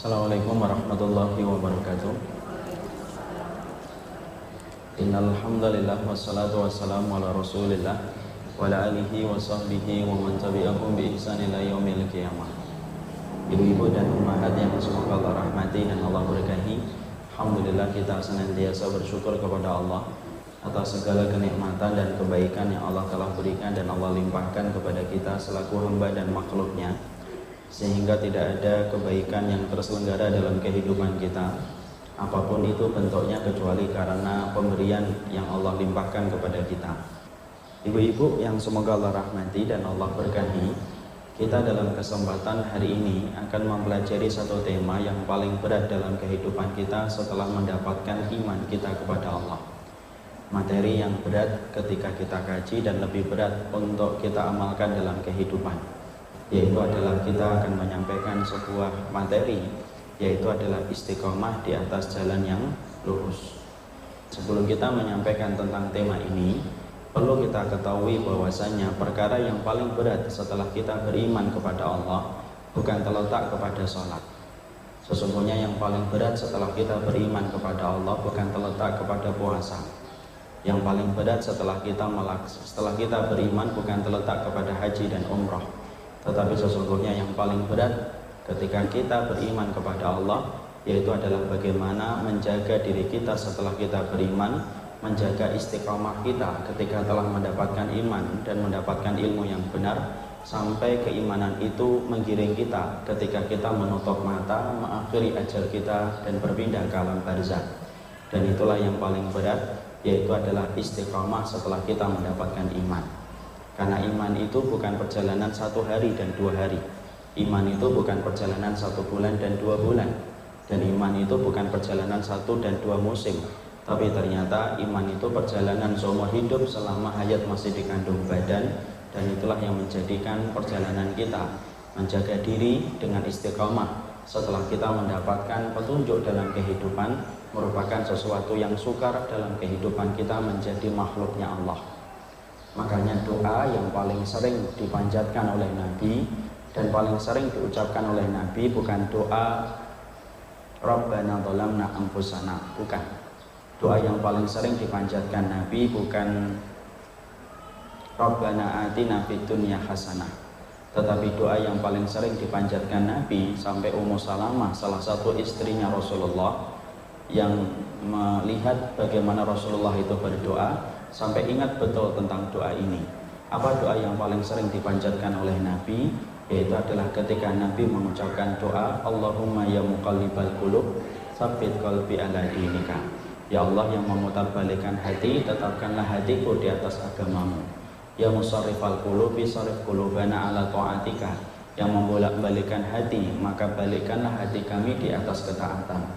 Assalamualaikum warahmatullahi wabarakatuh. Innal hamdalillah wassalatu wassalamu ala Rasulillah wa ala alihi wa sahbihi wa man tabi'ahum bi ihsan ila yaumil qiyamah. Ibu-ibu dan ummahat yang semoga Allah rahmati dan Allah berkahi, alhamdulillah kita senantiasa bersyukur kepada Allah atas segala kenikmatan dan kebaikan yang Allah telah berikan dan Allah limpahkan kepada kita selaku hamba dan makhluknya, sehingga tidak ada kebaikan yang terselenggara dalam kehidupan kita apapun itu bentuknya kecuali karena pemberian yang Allah limpahkan kepada kita. Ibu-ibu yang semoga Allah rahmati dan Allah berkahi, kita dalam kesempatan hari ini akan mempelajari satu tema yang paling berat dalam kehidupan kita setelah mendapatkan iman kita kepada Allah. Materi yang berat ketika kita kaji dan lebih berat untuk kita amalkan dalam kehidupan, yaitu adalah kita akan menyampaikan sebuah materi, yaitu adalah istiqomah di atas jalan yang lurus. Sebelum kita menyampaikan tentang tema ini, perlu kita ketahui bahwasanya perkara yang paling berat setelah kita beriman kepada Allah bukan terletak kepada sholat. Sesungguhnya yang paling berat setelah kita beriman kepada Allah bukan terletak kepada puasa. Yang paling berat setelah kita beriman bukan terletak kepada haji dan umrah. Tetapi sesungguhnya yang paling berat ketika kita beriman kepada Allah, yaitu adalah bagaimana menjaga diri kita setelah kita beriman, menjaga istiqamah kita ketika telah mendapatkan iman dan mendapatkan ilmu yang benar, sampai keimanan itu menggiring kita ketika kita menutup mata, mengakhiri ajal kita dan berpindah ke alam barzakh. Dan itulah yang paling berat, yaitu adalah istiqamah setelah kita mendapatkan iman. Karena iman itu bukan perjalanan 1 hari dan 2 hari. Iman itu bukan perjalanan 1 bulan dan 2 bulan. Dan iman itu bukan perjalanan 1 dan 2 musim. Tapi ternyata iman itu perjalanan seumur hidup selama hayat masih dikandung badan. Dan itulah yang menjadikan perjalanan kita menjaga diri dengan istiqamah setelah kita mendapatkan petunjuk dalam kehidupan, merupakan sesuatu yang sukar dalam kehidupan kita menjadi makhluknya Allah. Makanya doa yang paling sering dipanjatkan oleh Nabi dan paling sering diucapkan oleh Nabi bukan doa Rabbana dhalamna anfusana, bukan. Doa yang paling sering dipanjatkan Nabi bukan Rabbana atina fid dunya hasanah, tetapi doa yang paling sering dipanjatkan Nabi sampai Ummu Salamah, salah satu istrinya Rasulullah, yang melihat bagaimana Rasulullah itu berdoa sampai ingat betul tentang doa ini. Apa doa yang paling sering dipanjatkan oleh Nabi? Yaitu adalah ketika Nabi mengucapkan doa Allahumma ya muqallibal qulub tsabbit qalbi ala dinika. Ya Allah yang memutarbalikkan hati, tetapkanlah hatiku di atas agamamu. Ya musarrifal qulubi sarrif qulubana ala ta'atika. Yang membolak-balikkan hati, maka balikkanlah hati kami di atas ketaatan.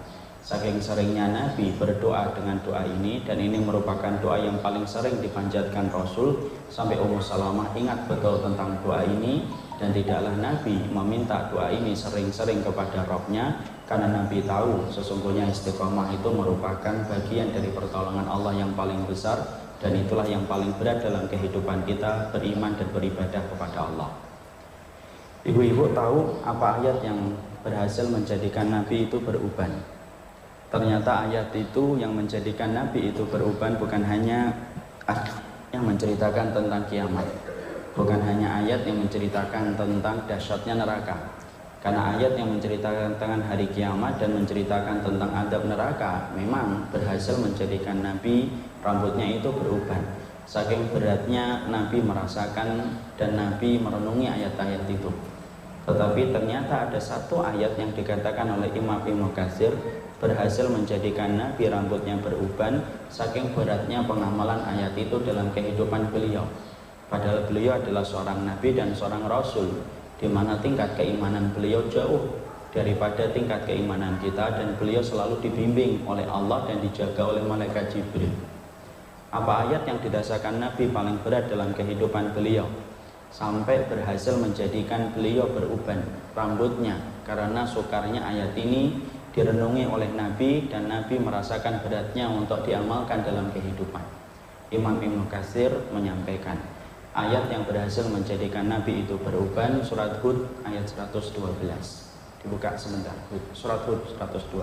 Saking seringnya Nabi berdoa dengan doa ini, dan ini merupakan doa yang paling sering dipanjatkan Rasul, sampai Ummu Salamah ingat betul tentang doa ini. Dan tidaklah Nabi meminta doa ini sering-sering kepada Rabb-Nya, karena Nabi tahu sesungguhnya istiqomah itu merupakan bagian dari pertolongan Allah yang paling besar, dan itulah yang paling berat dalam kehidupan kita, beriman dan beribadah kepada Allah. Ibu-ibu tahu apa ayat yang berhasil menjadikan Nabi itu beruban? Ternyata ayat itu yang menjadikan Nabi itu beruban bukan hanya yang menceritakan tentang kiamat, bukan hanya ayat yang menceritakan tentang dahsyatnya neraka. Karena ayat yang menceritakan tentang hari kiamat dan menceritakan tentang adab neraka memang berhasil menjadikan Nabi rambutnya itu beruban. Saking beratnya Nabi merasakan dan Nabi merenungi ayat-ayat itu. Tetapi ternyata ada satu ayat yang dikatakan oleh Imam Ibnu Katsir berhasil menjadikan Nabi rambutnya beruban, saking beratnya pengamalan ayat itu dalam kehidupan beliau. Padahal beliau adalah seorang Nabi dan seorang Rasul, di mana tingkat keimanan beliau jauh daripada tingkat keimanan kita, dan beliau selalu dibimbing oleh Allah dan dijaga oleh malaikat Jibril. Apa ayat yang dirasakan Nabi paling berat dalam kehidupan beliau sampai berhasil menjadikan beliau beruban rambutnya? Karena sukarnya ayat ini direnungi oleh Nabi dan Nabi merasakan beratnya untuk diamalkan dalam kehidupan. Imam Ibnu Katsir menyampaikan ayat yang berhasil menjadikan Nabi itu beruban, surat Hud ayat 112. Dibuka sebentar, surat Hud 112.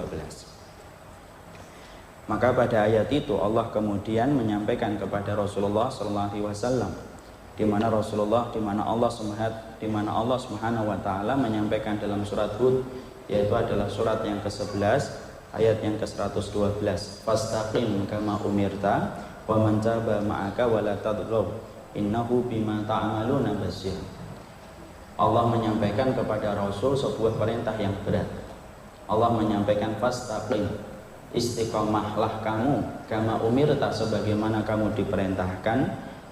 Maka pada ayat itu Allah kemudian menyampaikan kepada Rasulullah SAW, di mana Rasulullah, di mana Allah Subhanahu wa taala menyampaikan dalam surat Hud, yaitu adalah surat yang ke-11 ayat yang ke-112. Fastaqim kama umirta wa man taba ma'aka wa la tadghaw innahu bima ta'maluna basir. Allah menyampaikan kepada Rasul sebuah perintah yang berat. Allah menyampaikan fastaqim, istiqomahlah kamu kama umirta, sebagaimana kamu diperintahkan,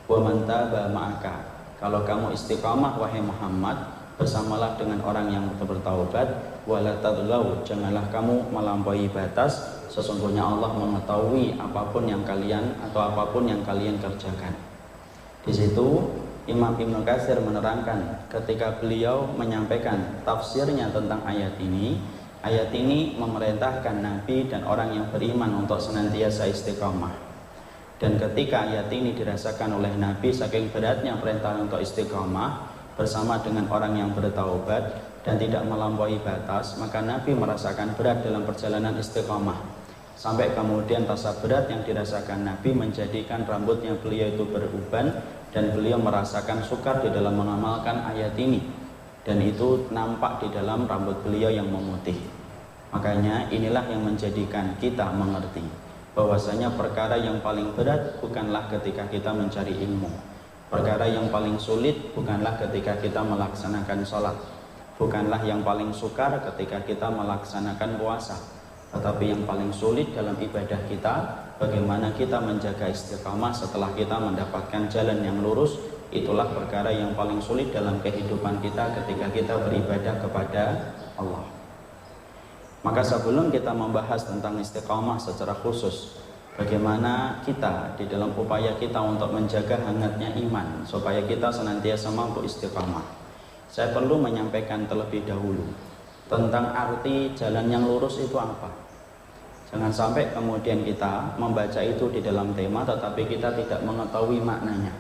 wa man taba ma'aka, kalau kamu istiqomah wahai Muhammad bersamalah dengan orang yang bertaubat, wala tadghaw, janganlah kamu melampaui batas, sesungguhnya Allah mengetahui apapun yang kalian kerjakan. Di situ Imam Ibnu Katsir menerangkan ketika beliau menyampaikan tafsirnya tentang ayat ini memerintahkan Nabi dan orang yang beriman untuk senantiasa istiqomah. Dan ketika ayat ini dirasakan oleh Nabi saking beratnya perintah untuk istiqomah bersama dengan orang yang bertaubat dan tidak melampaui batas, maka Nabi merasakan berat dalam perjalanan istiqomah. Sampai kemudian rasa berat yang dirasakan Nabi menjadikan rambutnya beliau itu beruban dan beliau merasakan sukar di dalam mengamalkan ayat ini, dan itu nampak di dalam rambut beliau yang memutih. Makanya inilah yang menjadikan kita mengerti bahwasanya perkara yang paling berat bukanlah ketika kita mencari ilmu, perkara yang paling sulit bukanlah ketika kita melaksanakan sholat, bukanlah yang paling sukar ketika kita melaksanakan puasa, tetapi yang paling sulit dalam ibadah kita, bagaimana kita menjaga istiqamah setelah kita mendapatkan jalan yang lurus. Itulah perkara yang paling sulit dalam kehidupan kita ketika kita beribadah kepada Allah. Maka sebelum kita membahas tentang istiqamah secara khusus, bagaimana kita di dalam upaya kita untuk menjaga hangatnya iman supaya kita senantiasa mampu istiqamah, saya perlu menyampaikan terlebih dahulu tentang arti jalan yang lurus itu apa. Jangan sampai kemudian kita membaca itu di dalam tema tetapi kita tidak mengetahui maknanya.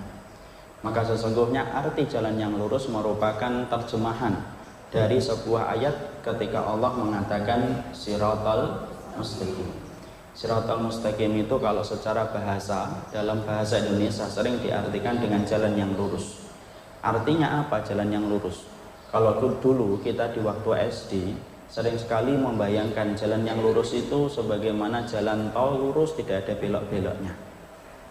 Maka sesungguhnya arti jalan yang lurus merupakan terjemahan dari sebuah ayat ketika Allah mengatakan siratal mustaqim. Siratal mustaqim itu kalau secara bahasa, dalam bahasa Indonesia sering diartikan dengan jalan yang lurus. Artinya apa jalan yang lurus? Kalau dulu kita di waktu SD sering sekali membayangkan jalan yang lurus itu sebagaimana jalan tol lurus, tidak ada belok-beloknya.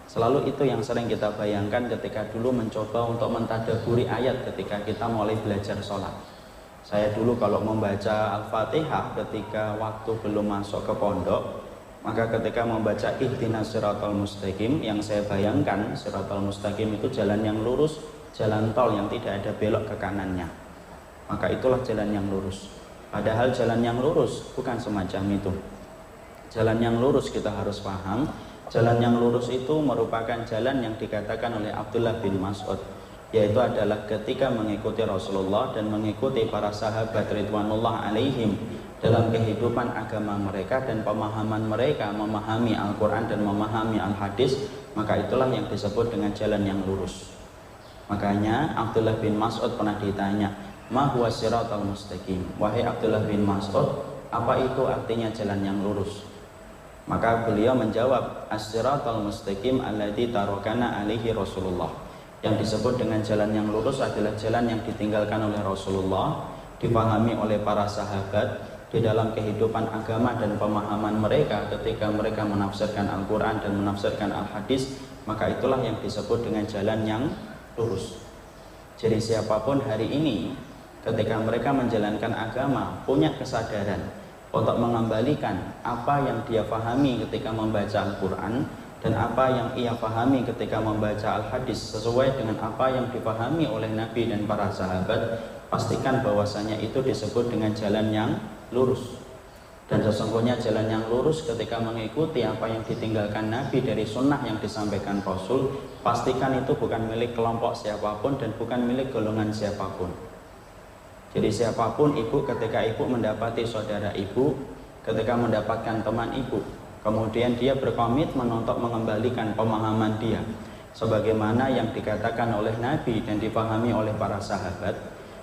Selalu itu yang sering kita bayangkan ketika dulu mencoba untuk mentadaburi ayat ketika kita mulai belajar sholat. Saya dulu kalau membaca Al-Fatihah ketika waktu belum masuk ke pondok, maka ketika membaca ihdinas siratal mustaqim, yang saya bayangkan siratal mustaqim itu jalan yang lurus, jalan tol yang tidak ada belok ke kanannya. Maka itulah jalan yang lurus. Padahal jalan yang lurus bukan semacam itu. Jalan yang lurus kita harus paham, jalan yang lurus itu merupakan jalan yang dikatakan oleh Abdullah bin Mas'ud, yaitu adalah ketika mengikuti Rasulullah dan mengikuti para sahabat ridwanullah alaihim dalam kehidupan agama mereka dan pemahaman mereka memahami Al-Quran dan memahami Al-Hadis, maka itulah yang disebut dengan jalan yang lurus. Makanya Abdullah bin Mas'ud pernah ditanya, ma huwa siratal mustaqim, wahai Abdullah bin Mas'ud, apa itu artinya jalan yang lurus? Maka beliau menjawab, as-siratal mustaqim alladzi tarakana alaihi Rasulullah. Yang disebut dengan jalan yang lurus adalah jalan yang ditinggalkan oleh Rasulullah, dipahami oleh para sahabat di dalam kehidupan agama dan pemahaman mereka ketika mereka menafsirkan Al-Quran dan menafsirkan Al-Hadis, maka itulah yang disebut dengan jalan yang lurus. Jadi siapapun hari ini ketika mereka menjalankan agama punya kesadaran untuk mengembalikan apa yang dia pahami ketika membaca Al-Quran dan apa yang ia pahami ketika membaca Al-Hadis sesuai dengan apa yang dipahami oleh Nabi dan para sahabat, pastikan bahwasanya itu disebut dengan jalan yang lurus. Dan sesungguhnya jalan yang lurus ketika mengikuti apa yang ditinggalkan Nabi dari sunnah yang disampaikan Rasul, pastikan itu bukan milik kelompok siapapun dan bukan milik golongan siapapun. Jadi siapapun ibu, ketika ibu mendapati saudara ibu, ketika mendapatkan teman ibu, kemudian dia berkomitmen untuk mengembalikan pemahaman dia sebagaimana yang dikatakan oleh Nabi dan dipahami oleh para sahabat,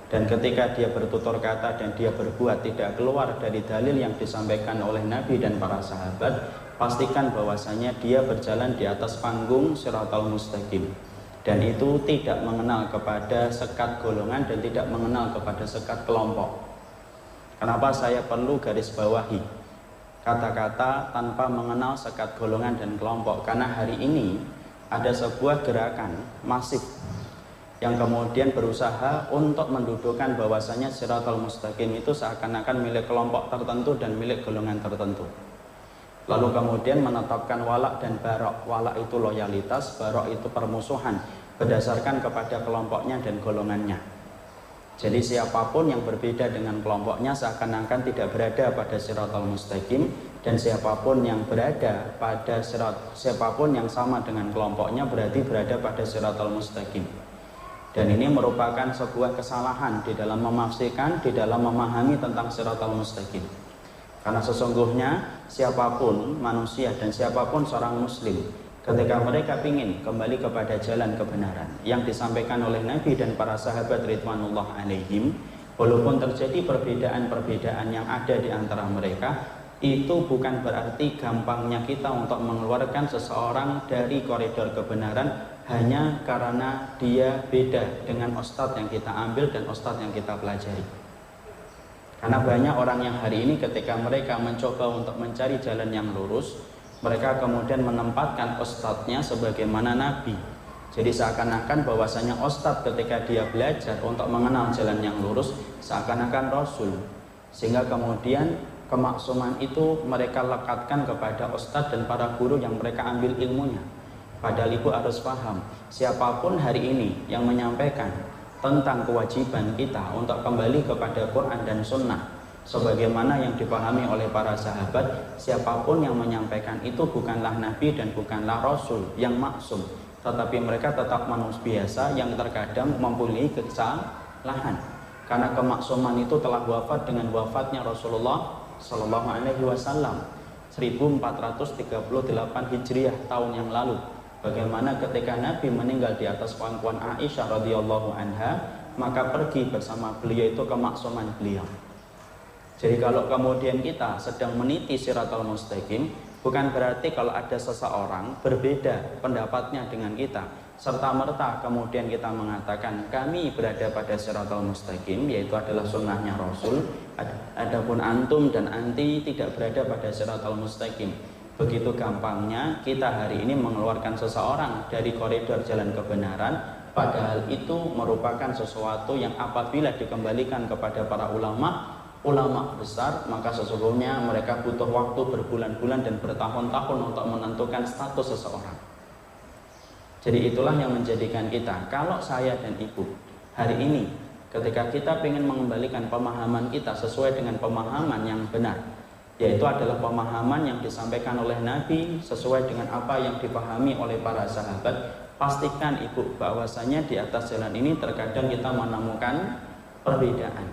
Dan ketika dia bertutur kata dan dia berbuat tidak keluar dari dalil yang disampaikan oleh Nabi dan para sahabat, pastikan bahwasanya dia berjalan di atas panggung Shiratal Mustaqim. Dan itu tidak mengenal kepada sekat golongan dan tidak mengenal kepada sekat kelompok. Kenapa saya perlu garis bawahi kata-kata tanpa mengenal sekat golongan dan kelompok? Karena hari ini ada sebuah gerakan masif yang kemudian berusaha untuk mendudukkan bahwasanya Shiratal Mustaqim itu seakan-akan milik kelompok tertentu dan milik golongan tertentu. Lalu kemudian menetapkan walak dan barok. Walak itu loyalitas, barok itu permusuhan berdasarkan kepada kelompoknya dan golongannya. Jadi siapapun yang berbeda dengan kelompoknya seakan-akan tidak berada pada Shiratal Mustaqim, dan siapapun yang berada pada siapapun yang sama dengan kelompoknya berarti berada pada Shiratal Mustaqim. Dan ini merupakan sebuah kesalahan di dalam memafsirkan, di dalam memahami tentang Shiratal Mustaqim. Karena sesungguhnya siapapun manusia dan siapapun seorang muslim, ketika mereka ingin kembali kepada jalan kebenaran yang disampaikan oleh Nabi dan para sahabat ridwanullah alaihim, walaupun terjadi perbedaan-perbedaan yang ada di antara mereka, itu bukan berarti gampangnya kita untuk mengeluarkan seseorang dari koridor kebenaran hanya karena dia beda dengan ustadz yang kita ambil dan ustadz yang kita pelajari. Karena banyak orang yang hari ini ketika mereka mencoba untuk mencari jalan yang lurus, mereka kemudian menempatkan ustadznya sebagaimana Nabi. Jadi seakan-akan bahwasanya ustadz ketika dia belajar untuk mengenal jalan yang lurus seakan-akan Rasul. Sehingga kemudian kemaksuman itu mereka lekatkan kepada ustadz dan para guru yang mereka ambil ilmunya. Padahal ibu harus paham, siapapun hari ini yang menyampaikan tentang kewajiban kita untuk kembali kepada Quran dan Sunnah sebagaimana yang dipahami oleh para sahabat, siapapun yang menyampaikan itu bukanlah Nabi dan bukanlah Rasul yang maksum, tetapi mereka tetap manusia biasa yang terkadang mempunyai kesalahan. Karena kemaksuman itu telah wafat dengan wafatnya Rasulullah Sallallahu Alaihi Wasallam 1438 Hijriah tahun yang lalu. Bagaimana ketika Nabi meninggal di atas pangkuan Aisyah radhiyallahu anha, maka pergi bersama beliau itu kemaksuman beliau. Jadi kalau kemudian kita sedang meniti Shiratal Mustaqim, bukan berarti kalau ada seseorang berbeda pendapatnya dengan kita, serta-merta kemudian kita mengatakan kami berada pada Shiratal Mustaqim, yaitu adalah sunnahnya Rasul, adapun antum dan anti tidak berada pada Shiratal Mustaqim. Begitu gampangnya kita hari ini mengeluarkan seseorang dari koridor jalan kebenaran, padahal itu merupakan sesuatu yang apabila dikembalikan kepada para ulama besar, maka sesungguhnya mereka butuh waktu berbulan-bulan dan bertahun-tahun untuk menentukan status seseorang. Jadi itulah yang menjadikan kita, kalau saya dan ibu hari ini ketika kita ingin mengembalikan pemahaman kita sesuai dengan pemahaman yang benar, yaitu adalah pemahaman yang disampaikan oleh Nabi sesuai dengan apa yang dipahami oleh para sahabat, pastikan ibu bahwasanya di atas jalan ini terkadang kita menemukan perbedaan,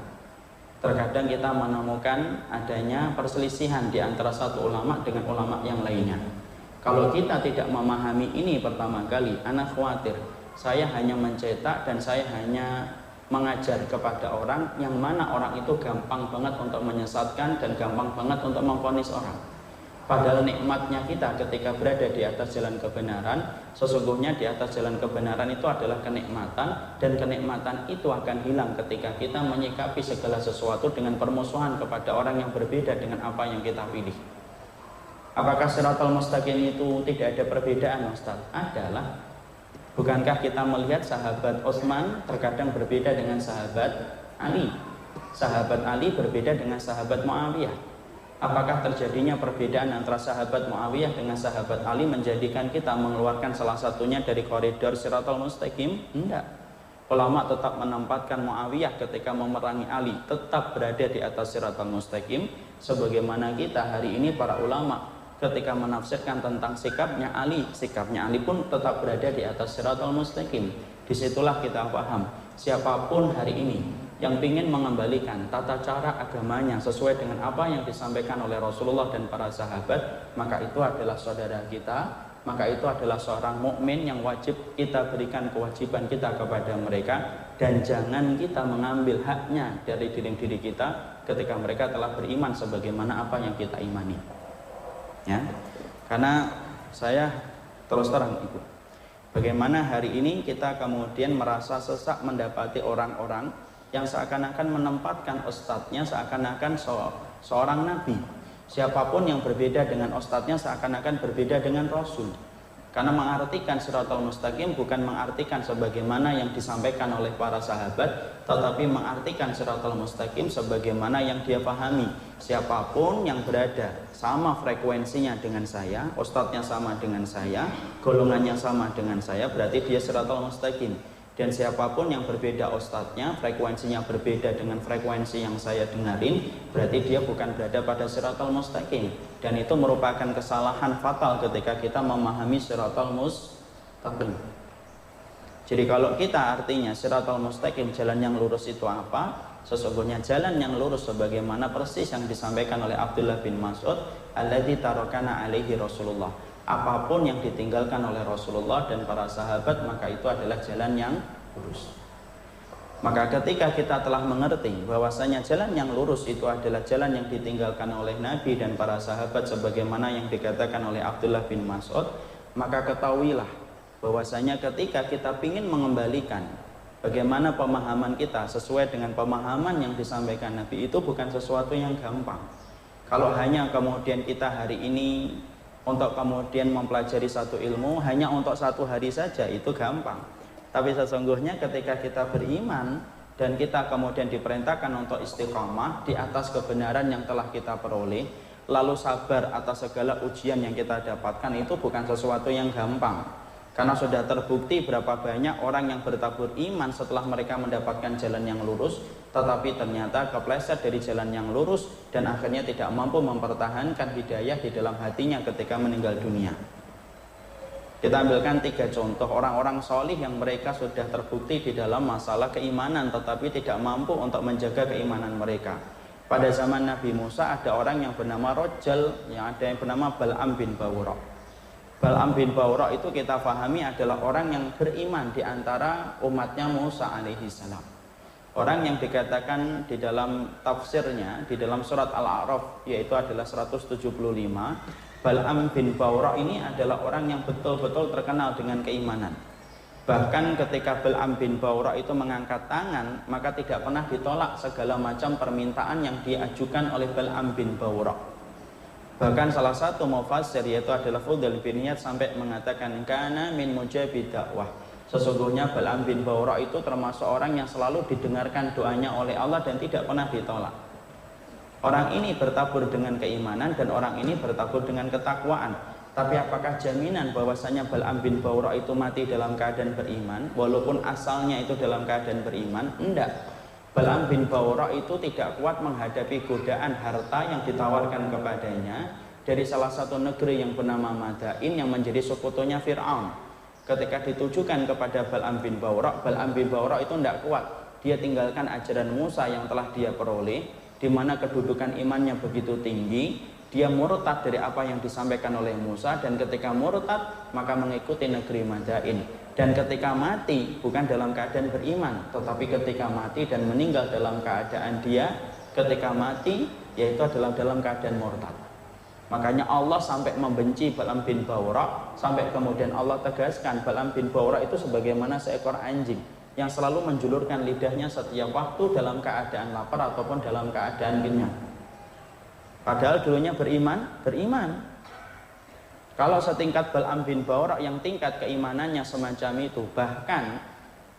terkadang kita menemukan adanya perselisihan di antara satu ulama dengan ulama yang lainnya. Kalau kita tidak memahami ini pertama kali, anak khawatir saya hanya mencetak dan saya hanya mengajar kepada orang yang mana orang itu gampang banget untuk menyesatkan dan gampang banget untuk memvonis orang. Padahal nikmatnya kita ketika berada di atas jalan kebenaran, sesungguhnya di atas jalan kebenaran itu adalah kenikmatan, dan kenikmatan itu akan hilang ketika kita menyikapi segala sesuatu dengan permusuhan kepada orang yang berbeda dengan apa yang kita pilih. Apakah Shiratal Mustaqim itu tidak ada perbedaan, Ustaz? Adalah. Bukankah kita melihat sahabat Utsman terkadang berbeda dengan sahabat Ali? Sahabat Ali berbeda dengan sahabat Muawiyah. Apakah terjadinya perbedaan antara sahabat Muawiyah dengan sahabat Ali menjadikan kita mengeluarkan salah satunya dari koridor Shiratal Mustaqim? Tidak. Ulama tetap menempatkan Muawiyah ketika memerangi Ali tetap berada di atas Shiratal Mustaqim, sebagaimana kita hari ini para ulama ketika menafsirkan tentang sikapnya Ali pun tetap berada di atas Shiratal Mustaqim. Disitulah kita paham, siapapun hari ini yang ingin mengembalikan tata cara agamanya sesuai dengan apa yang disampaikan oleh Rasulullah dan para sahabat, maka itu adalah saudara kita maka itu adalah seorang mukmin yang wajib kita berikan kewajiban kita kepada mereka, dan jangan kita mengambil haknya dari diri kita ketika mereka telah beriman sebagaimana apa yang kita imani. Ya, karena saya terus terang Ibu, bagaimana hari ini kita kemudian merasa sesak mendapati orang-orang yang seakan-akan menempatkan ustadznya seakan-akan seorang nabi. Siapapun yang berbeda dengan ustadznya seakan-akan berbeda dengan Rasul. Karena mengartikan Shiratal Mustaqim bukan mengartikan sebagaimana yang disampaikan oleh para sahabat, tetapi mengartikan Shiratal Mustaqim sebagaimana yang dia pahami. Siapapun yang berada sama frekuensinya dengan saya, ustadznya sama dengan saya, golongannya sama dengan saya, berarti dia Shiratal Mustaqim. Dan siapapun yang berbeda ustadznya, frekuensinya berbeda dengan frekuensi yang saya dengarin, berarti dia bukan berada pada Shiratal Mustaqim. Dan itu merupakan kesalahan fatal ketika kita memahami Shiratal Mustaqim. Jadi kalau kita artinya Shiratal Mustaqim, jalan yang lurus itu apa? Sesungguhnya jalan yang lurus sebagaimana persis yang disampaikan oleh Abdullah bin Mas'ud, alladzi tarakana alaihi Rasulullah. Apapun yang ditinggalkan oleh Rasulullah dan para sahabat, maka itu adalah jalan yang lurus. Maka ketika kita telah mengerti bahwasanya jalan yang lurus itu adalah jalan yang ditinggalkan oleh Nabi dan para sahabat sebagaimana yang dikatakan oleh Abdullah bin Mas'ud, maka ketahuilah bahwasanya ketika kita ingin mengembalikan bagaimana pemahaman kita sesuai dengan pemahaman yang disampaikan Nabi, itu bukan sesuatu yang gampang. Kalau hanya kemudian kita hari ini untuk kemudian mempelajari satu ilmu hanya untuk satu hari saja, itu gampang. Tapi sesungguhnya ketika kita beriman dan kita kemudian diperintahkan untuk istiqamah di atas kebenaran yang telah kita peroleh, lalu sabar atas segala ujian yang kita dapatkan, itu bukan sesuatu yang gampang. Karena sudah terbukti berapa banyak orang yang bertabur iman setelah mereka mendapatkan jalan yang lurus, tetapi ternyata kepleset dari jalan yang lurus dan akhirnya tidak mampu mempertahankan hidayah di dalam hatinya ketika meninggal dunia. Kita ambilkan 3 contoh orang-orang solih yang mereka sudah terbukti di dalam masalah keimanan, tetapi tidak mampu untuk menjaga keimanan mereka. Pada zaman Nabi Musa ada orang yang bernama Rojal, yang ada yang bernama Bal'am bin Bawra. Bal'am bin Bawra itu kita pahami adalah orang yang beriman di antara umatnya Musa alaihi salam. Orang yang dikatakan di dalam tafsirnya, di dalam surat Al-A'raf, yaitu adalah 175, Bal'am bin Bawra ini adalah orang yang betul-betul terkenal dengan keimanan. Bahkan ketika Bal'am bin Bawra itu mengangkat tangan, maka tidak pernah ditolak segala macam permintaan yang diajukan oleh Bal'am bin Bawra. Bahkan salah satu mufassir yaitu adalah Fudail bin Iyad sampai mengatakan kana min mujabid dakwah. Sesungguhnya Bal'am bin Bawra itu termasuk orang yang selalu didengarkan doanya oleh Allah dan tidak pernah ditolak. Orang ini bertabur dengan keimanan dan orang ini bertabur dengan ketakwaan. Tapi apakah jaminan bahwasanya Bal'am bin Bawra itu mati dalam keadaan beriman walaupun asalnya itu dalam keadaan beriman? Enggak. Bal'am bin Bawra itu tidak kuat menghadapi godaan harta yang ditawarkan kepadanya dari salah satu negeri yang bernama Madain yang menjadi sekutunya Fir'aun. Ketika ditujukan kepada Bal'am bin Bawra itu tidak kuat. Dia tinggalkan ajaran Musa yang telah dia peroleh, di mana kedudukan imannya begitu tinggi. Dia murtad dari apa yang disampaikan oleh Musa, dan ketika murtad maka mengikuti negeri Madain. Dan ketika mati bukan dalam keadaan beriman, tetapi ketika mati dan meninggal dalam keadaan dia ketika mati yaitu adalah dalam keadaan murtad. Makanya Allah sampai membenci Bal'am bin Bawra, sampai kemudian Allah tegaskan Bal'am bin Bawra itu sebagaimana seekor anjing yang selalu menjulurkan lidahnya setiap waktu dalam keadaan lapar ataupun dalam keadaan kenyang. Padahal dulunya beriman. Kalau setingkat Bal'am bin Bawra yang tingkat keimanannya semacam itu, bahkan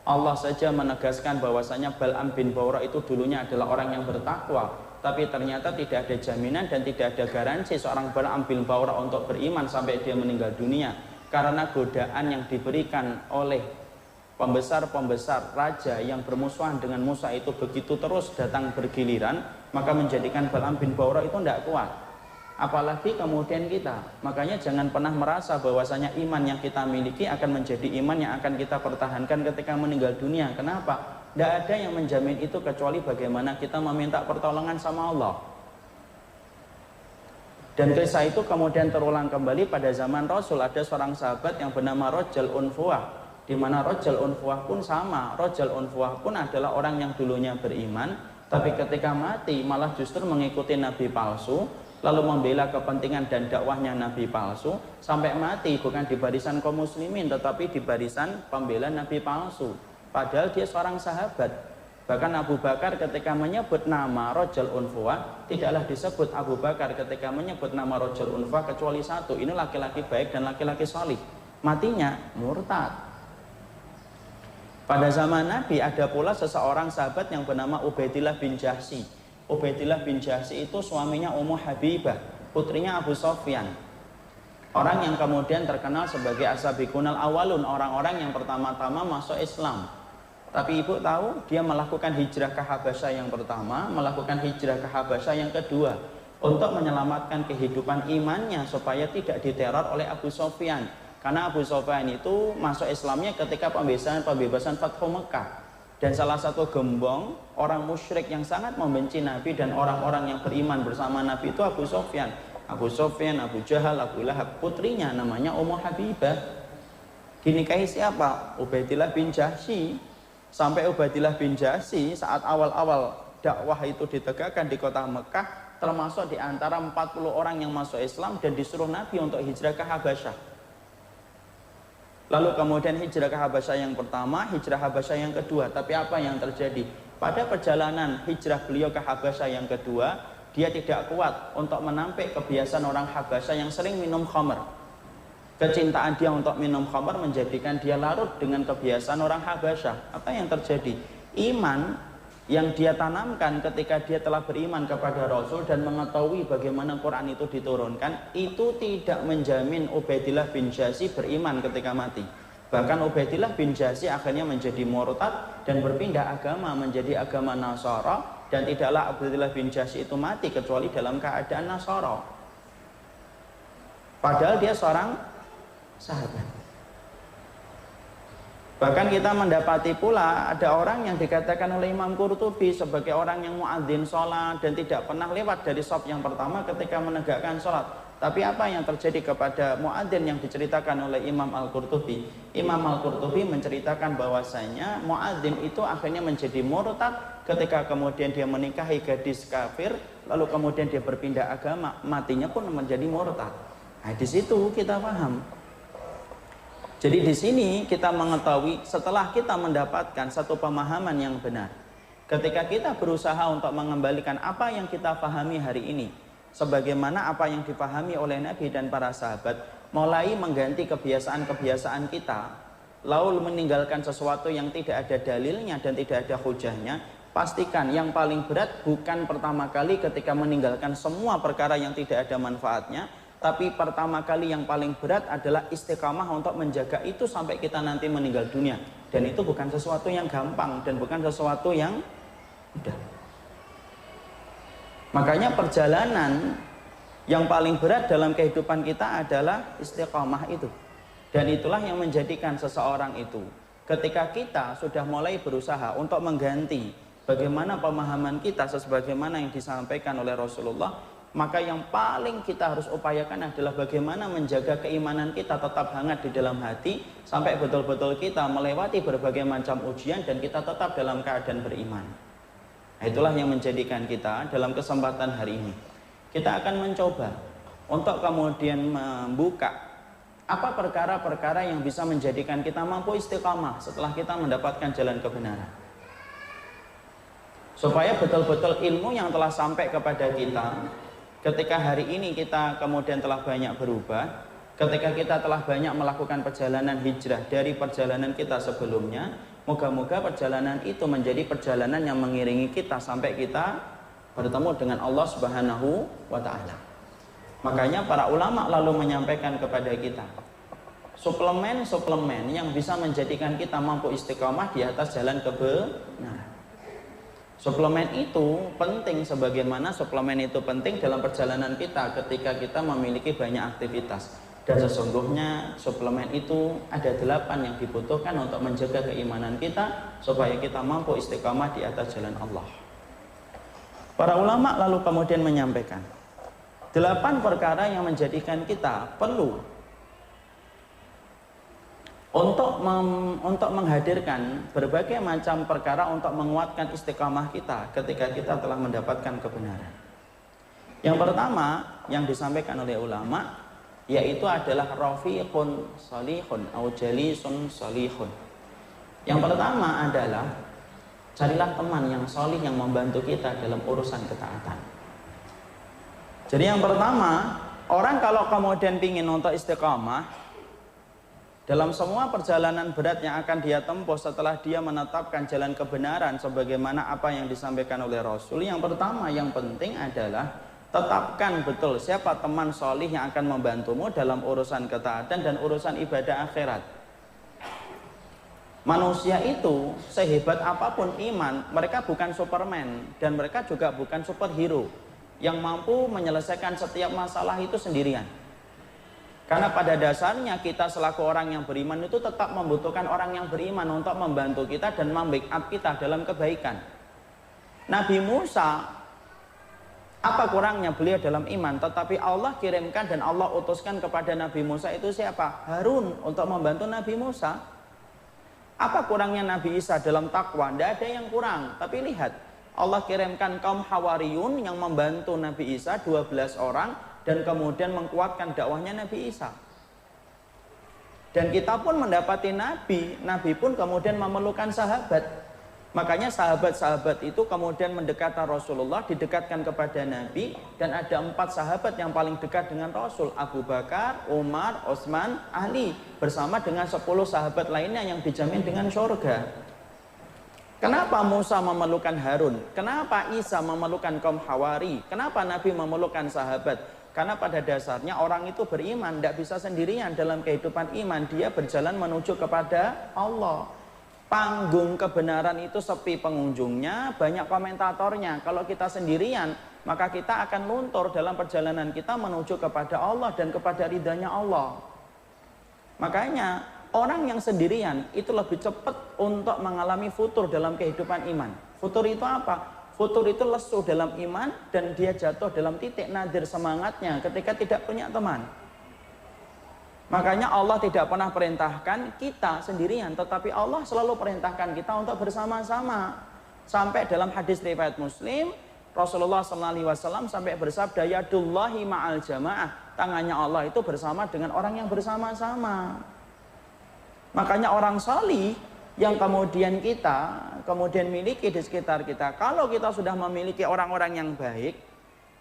Allah saja menegaskan bahwasanya Bal'am bin Bawra itu dulunya adalah orang yang bertakwa, tapi ternyata tidak ada jaminan dan tidak ada garansi seorang Bal'am bin Bawra untuk beriman sampai dia meninggal dunia, karena godaan yang diberikan oleh pembesar-pembesar raja yang bermusuhan dengan Musa itu begitu terus datang bergiliran, maka menjadikan Bal'am bin Bawra itu tidak kuat. Apalagi kemudian kita. Makanya jangan pernah merasa bahwasanya iman yang kita miliki akan menjadi iman yang akan kita pertahankan ketika meninggal dunia. Kenapa? Tidak ada yang menjamin itu kecuali bagaimana kita meminta pertolongan sama Allah. Dan kisah itu kemudian terulang kembali pada zaman Rasul. Ada seorang sahabat yang bernama Rajal Unfuah, di mana Rajal Unfuah pun sama. Rajal Unfuah pun adalah orang yang dulunya beriman, tapi ketika mati malah justru mengikuti nabi palsu, lalu membela kepentingan dan dakwahnya nabi palsu, sampai mati bukan di barisan kaum muslimin tetapi di barisan pembela nabi palsu. Padahal dia seorang sahabat. Bahkan Abu Bakar ketika menyebut nama Rajal Unfuah, tidaklah disebut Abu Bakar ketika menyebut nama Rajal Unfuah kecuali satu, ini laki-laki baik dan laki-laki salih. Matinya murtad. Pada zaman Nabi ada pula seseorang sahabat yang bernama Ubaidillah bin Jahsy. Ubaidillah bin Jahsy itu suaminya Ummu Habibah, putrinya Abu Sofyan. Orang yang kemudian terkenal sebagai as-sabiqunal awwalun, orang-orang yang pertama-tama masuk Islam. Tapi ibu tahu dia melakukan hijrah ke Habasyah yang pertama, melakukan hijrah ke Habasyah yang kedua untuk menyelamatkan kehidupan imannya supaya tidak diteror oleh Abu Sofyan. Karena Abu Sofyan itu masuk Islamnya ketika pembebasan Fathu Mekah. Dan salah satu gembong orang musyrik yang sangat membenci Nabi dan orang-orang yang beriman bersama Nabi itu Abu Sofyan. Abu Sofyan, Abu Jahal, Abu Lahab, putrinya namanya Ummu Habibah. Dinikahi siapa? Ubaidillah bin Jahsy. Sampai Ubaidillah bin Jahsy saat awal-awal dakwah itu ditegakkan di kota Mekah, termasuk di antara 40 orang yang masuk Islam dan disuruh Nabi untuk hijrah ke Habasyah. Lalu kemudian hijrah ke Habasyah yang pertama, hijrah Habasyah yang kedua. Tapi apa yang terjadi? Pada perjalanan hijrah beliau ke Habasyah yang kedua, dia tidak kuat untuk menampik kebiasaan orang Habasyah yang sering minum khamr. Kecintaan dia untuk minum khamr menjadikan dia larut dengan kebiasaan orang Habasyah. Apa yang terjadi? Iman yang dia tanamkan ketika dia telah beriman kepada Rasul dan mengetahui bagaimana Quran itu diturunkan, itu tidak menjamin Ubaidillah bin Jahsy beriman ketika mati. Bahkan Ubaidillah bin Jahsy akhirnya menjadi murtad dan berpindah agama menjadi agama Nasara, dan tidaklah Ubaidillah bin Jahsy itu mati kecuali dalam keadaan Nasara. Padahal dia seorang sahabat. Bahkan kita mendapati pula ada orang yang dikatakan oleh Imam Qurtubi sebagai orang yang muadzin sholat dan tidak pernah lewat dari shaf yang pertama ketika menegakkan sholat. Tapi apa yang terjadi kepada muadzin yang diceritakan oleh Imam Al-Qurtubi? Imam Al-Qurtubi menceritakan bahwasanya muadzin itu akhirnya menjadi murtad ketika kemudian dia menikahi gadis kafir, lalu kemudian dia berpindah agama, matinya pun menjadi murtad. Nah, di situ kita paham. Jadi di sini kita mengetahui setelah kita mendapatkan satu pemahaman yang benar, ketika kita berusaha untuk mengembalikan apa yang kita pahami hari ini sebagaimana apa yang dipahami oleh Nabi dan para sahabat, mulai mengganti kebiasaan-kebiasaan kita, lalu meninggalkan sesuatu yang tidak ada dalilnya dan tidak ada hujahnya, pastikan yang paling berat bukan pertama kali ketika meninggalkan semua perkara yang tidak ada manfaatnya, tapi pertama kali yang paling berat adalah istiqamah untuk menjaga itu sampai kita nanti meninggal dunia. Dan itu bukan sesuatu yang gampang dan bukan sesuatu yang mudah. Makanya perjalanan yang paling berat dalam kehidupan kita adalah istiqamah itu. Dan itulah yang menjadikan seseorang itu, ketika kita sudah mulai berusaha untuk mengganti bagaimana pemahaman kita sebagaimana yang disampaikan oleh Rasulullah, maka yang paling kita harus upayakan adalah bagaimana menjaga keimanan kita tetap hangat di dalam hati sampai betul-betul kita melewati berbagai macam ujian dan kita tetap dalam keadaan beriman. Nah, itulah yang menjadikan kita dalam kesempatan hari ini kita akan mencoba untuk kemudian membuka apa perkara-perkara yang bisa menjadikan kita mampu istiqamah setelah kita mendapatkan jalan kebenaran, supaya betul-betul ilmu yang telah sampai kepada kita ketika hari ini kita kemudian telah banyak berubah, ketika kita telah banyak melakukan perjalanan hijrah dari perjalanan kita sebelumnya, moga-moga perjalanan itu menjadi perjalanan yang mengiringi kita sampai kita bertemu dengan Allah Subhanahu wa Ta'ala. Makanya para ulama lalu menyampaikan kepada kita suplemen-suplemen yang bisa menjadikan kita mampu istiqamah di atas jalan kebenaran. Suplemen itu penting sebagaimana suplemen itu penting dalam perjalanan kita ketika kita memiliki banyak aktivitas. Dan sesungguhnya suplemen itu ada 8 yang dibutuhkan untuk menjaga keimanan kita supaya kita mampu istiqamah di atas jalan Allah. Para ulama lalu kemudian menyampaikan, 8 perkara yang menjadikan kita perlu untuk menghadirkan berbagai macam perkara untuk menguatkan istiqamah kita ketika kita telah mendapatkan kebenaran. Yang pertama yang disampaikan oleh ulama yaitu adalah rafiqun salihun atau jalisun salihun. Yang pertama adalah carilah teman yang salih yang membantu kita dalam urusan ketaatan. Jadi yang pertama, orang kalau kemudian ingin untuk istiqamah dalam semua perjalanan berat yang akan dia tempuh setelah dia menetapkan jalan kebenaran sebagaimana apa yang disampaikan oleh Rasul, yang pertama yang penting adalah tetapkan betul siapa teman solih yang akan membantumu dalam urusan ketaatan dan urusan ibadah akhirat. Manusia itu sehebat apapun iman, mereka bukan Superman dan mereka juga bukan superhero yang mampu menyelesaikan setiap masalah itu sendirian. Karena pada dasarnya kita selaku orang yang beriman itu tetap membutuhkan orang yang beriman untuk membantu kita dan membackup kita dalam kebaikan. Nabi Musa, apa kurangnya beliau dalam iman, tetapi Allah kirimkan dan Allah utuskan kepada Nabi Musa itu siapa? Harun untuk membantu Nabi Musa. Apa kurangnya Nabi Isa dalam takwa? Tidak ada yang kurang. Tapi lihat, Allah kirimkan kaum Hawariyun yang membantu Nabi Isa 12 orang dan kemudian mengkuatkan dakwahnya Nabi Isa. Dan kita pun mendapati Nabi pun kemudian memerlukan sahabat. Makanya sahabat-sahabat itu kemudian mendekati Rasulullah, didekatkan kepada Nabi, dan ada 4 sahabat yang paling dekat dengan Rasul, Abu Bakar, Umar, Utsman, Ali, bersama dengan 10 sahabat lainnya yang dijamin dengan surga. Kenapa Musa memerlukan Harun? Kenapa Isa memerlukan kaum Hawari? Kenapa Nabi memerlukan sahabat? Karena pada dasarnya orang itu beriman, tidak bisa sendirian dalam kehidupan iman. Dia berjalan menuju kepada Allah. Panggung kebenaran itu sepi pengunjungnya, banyak komentatornya. Kalau kita sendirian, maka kita akan luntur dalam perjalanan kita menuju kepada Allah dan kepada ridhanya Allah. Makanya orang yang sendirian itu lebih cepat untuk mengalami futur dalam kehidupan iman. Futur itu apa? Futur itu lesu dalam iman dan dia jatuh dalam titik nadir semangatnya ketika tidak punya teman. Makanya Allah tidak pernah perintahkan kita sendirian, tetapi Allah selalu perintahkan kita untuk bersama-sama. Sampai dalam hadis riwayat Muslim, Rasulullah SAW sampai bersabda, yadullahi ma'al jamaah, tangannya Allah itu bersama dengan orang yang bersama-sama. Makanya orang salih yang kemudian kita miliki di sekitar kita, kalau kita sudah memiliki orang-orang yang baik,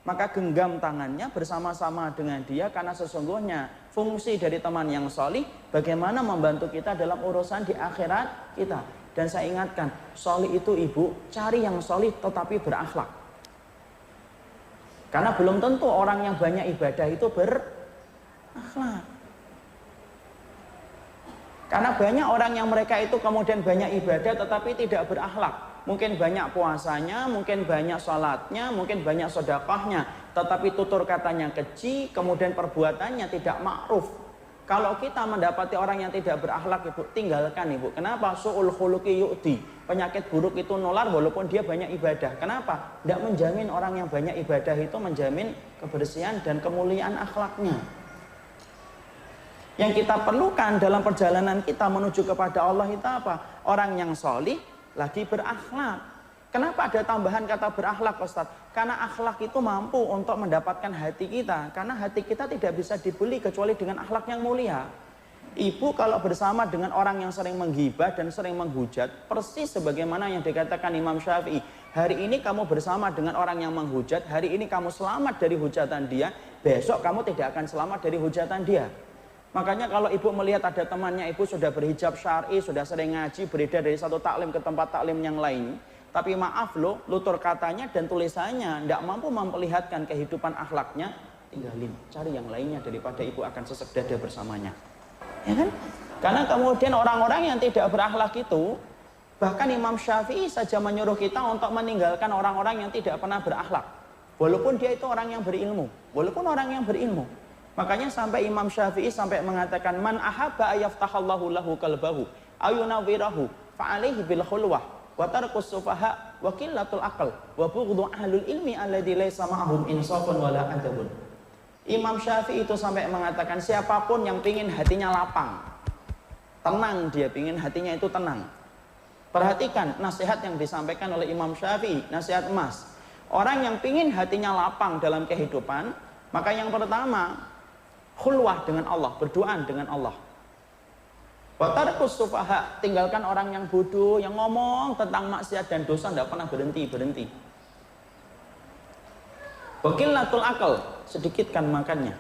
maka genggam tangannya bersama-sama dengan dia, karena sesungguhnya fungsi dari teman yang salih bagaimana membantu kita dalam urusan di akhirat kita. Dan saya ingatkan, salih itu ibu, cari yang salih tetapi berakhlak. Karena belum tentu orang yang banyak ibadah itu berakhlak. Karena banyak orang yang mereka itu kemudian banyak ibadah tetapi tidak berakhlak. Mungkin banyak puasanya, mungkin banyak sholatnya, mungkin banyak sedekahnya, tetapi tutur katanya keji, kemudian perbuatannya tidak ma'ruf. Kalau kita mendapati orang yang tidak berakhlak, ibu, tinggalkan ibu. Kenapa? Su'ul khuluqi yu'di. Penyakit buruk itu nular walaupun dia banyak ibadah. Kenapa? Tidak menjamin orang yang banyak ibadah itu menjamin kebersihan dan kemuliaan akhlaknya. Yang kita perlukan dalam perjalanan kita menuju kepada Allah itu apa? Orang yang solih lagi berakhlak. Kenapa ada tambahan kata berakhlak, Ustaz? Karena akhlak itu mampu untuk mendapatkan hati kita. Karena hati kita tidak bisa dibeli kecuali dengan akhlak yang mulia. Ibu kalau bersama dengan orang yang sering menghibah dan sering menghujat, persis sebagaimana yang dikatakan Imam Syafi'i. Hari ini kamu bersama dengan orang yang menghujat, hari ini kamu selamat dari hujatan dia, besok kamu tidak akan selamat dari hujatan dia. Makanya kalau ibu melihat ada temannya ibu sudah berhijab syar'i, sudah sering ngaji, beredar dari satu taklim ke tempat taklim yang lain, tapi maaf loh, lutur katanya dan tulisannya tidak mampu memperlihatkan kehidupan akhlaknya, tinggalin, cari yang lainnya daripada ibu akan sesek dada bersamanya. Ya kan? Karena kemudian orang-orang yang tidak berakhlak itu, bahkan Imam Syafi'i saja menyuruh kita untuk meninggalkan orang-orang yang tidak pernah berakhlak. Walaupun dia itu orang yang berilmu, walaupun orang yang berilmu. Makanya sampai Imam Syafi'i sampai mengatakan, man ahabba ayaftahallahu lahu qalbahu ayunawwirahu fa'alaihi bil khulwah wa tarkus sufaha wa qillatul aql wa bughdhu ahlul ilmi alladzi laysa ma'ahum insafun wala adabun. Imam Syafi'i itu sampai mengatakan siapapun yang pingin hatinya lapang, tenang, dia pingin hatinya itu tenang. Perhatikan nasihat yang disampaikan oleh Imam Syafi'i, nasihat emas. Orang yang pingin hatinya lapang dalam kehidupan, maka yang pertama, khulwah dengan Allah, berdoa dengan Allah. Wa tarkus sufaha, tinggalkan orang yang bodoh, yang ngomong tentang maksiat dan dosa tidak pernah berhenti. Wa qillatul akal, sedikitkan makannya.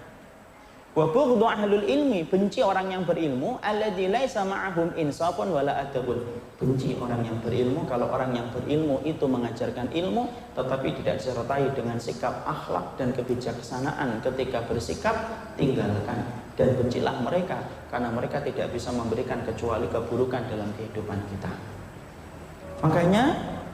Wa bughdhu ahlul ilmi, benci orang yang berilmu, alladzi laisa ma'ahum insafun wala adabun. Benci orang yang berilmu kalau orang yang berilmu itu mengajarkan ilmu tetapi tidak disertai dengan sikap akhlak dan kebijaksanaan ketika bersikap, tinggalkan. Dan bencilah mereka karena mereka tidak bisa memberikan kecuali keburukan dalam kehidupan kita. Makanya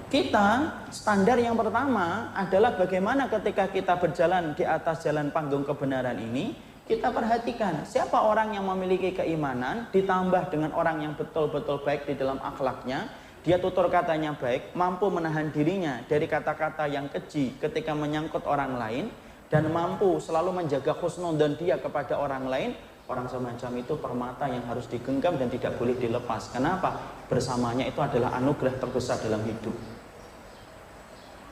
kita standar yang pertama adalah bagaimana ketika kita berjalan di atas jalan panggung kebenaran ini, kita perhatikan siapa orang yang memiliki keimanan ditambah dengan orang yang betul-betul baik di dalam akhlaknya, dia tutur katanya baik, mampu menahan dirinya dari kata-kata yang keji ketika menyangkut orang lain, dan mampu selalu menjaga husnudzon dia kepada orang lain. Orang semacam itu permata yang harus digenggam dan tidak boleh dilepas. Kenapa? Bersamanya itu adalah anugerah terbesar dalam hidup.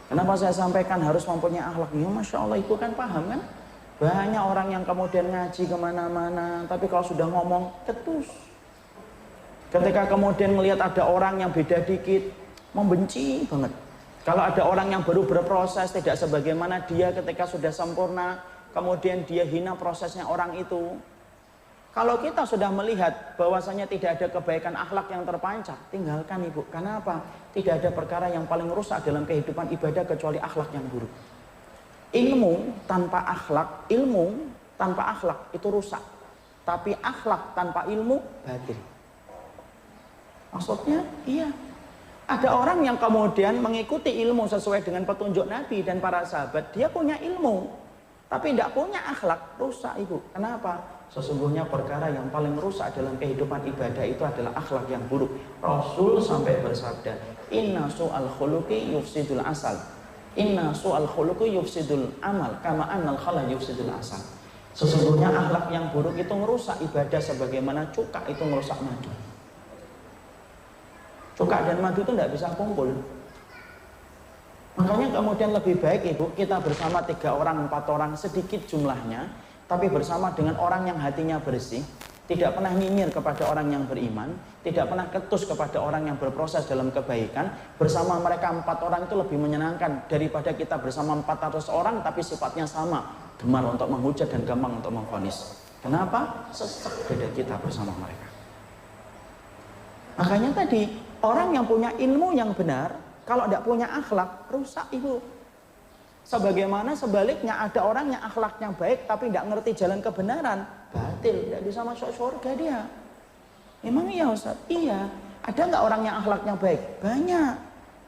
Kenapa saya sampaikan harus mempunyai akhlak? Ya Masya Allah, itu kan paham kan? Banyak orang yang kemudian ngaji kemana-mana, tapi kalau sudah ngomong ketus. Ketika kemudian melihat ada orang yang beda dikit, membenci banget. Kalau ada orang yang baru berproses tidak sebagaimana dia ketika sudah sempurna, kemudian dia hina prosesnya orang itu. Kalau kita sudah melihat bahwasanya tidak ada kebaikan akhlak yang terpancar, tinggalkan ibu. Kenapa? Tidak ada perkara yang paling rusak dalam kehidupan ibadah kecuali akhlak yang buruk. Ilmu tanpa akhlak itu rusak. Tapi akhlak tanpa ilmu batil. Maksudnya, iya. Ada orang yang kemudian mengikuti ilmu sesuai dengan petunjuk Nabi dan para sahabat. Dia punya ilmu, tapi tidak punya akhlak, rusak ibu. Kenapa? Sesungguhnya perkara yang paling rusak dalam kehidupan ibadah itu adalah akhlak yang buruk. Rasul sampai bersabda, inna su'al khuluqi yufsidul asal, inna su'al khuluqi yufsidul amal, kama annal khala yufsidul asal. Sesungguhnya akhlak yang buruk itu merusak ibadah sebagaimana cuka itu merusak madu. Cuka dan madu itu tidak bisa kumpul. Makanya kemudian lebih baik ibu kita bersama 3 orang, 4 orang, sedikit jumlahnya, tapi bersama dengan orang yang hatinya bersih, tidak pernah nyinyir kepada orang yang beriman, tidak pernah ketus kepada orang yang berproses dalam kebaikan. Bersama mereka 4 orang itu lebih menyenangkan daripada kita bersama 400 orang tapi sifatnya sama, gemar untuk menghujat dan gampang untuk memvonis. Kenapa? Sesek dada kita bersama mereka. Makanya tadi orang yang punya ilmu yang benar, kalau tidak punya akhlak, rusak ibu. Sebagaimana sebaliknya ada orang yang akhlaknya baik tapi tidak ngerti jalan kebenaran, batil, tidak bisa masuk surga dia. Memang iya Ustaz? Iya. Ada nggak orang yang akhlaknya baik? Banyak.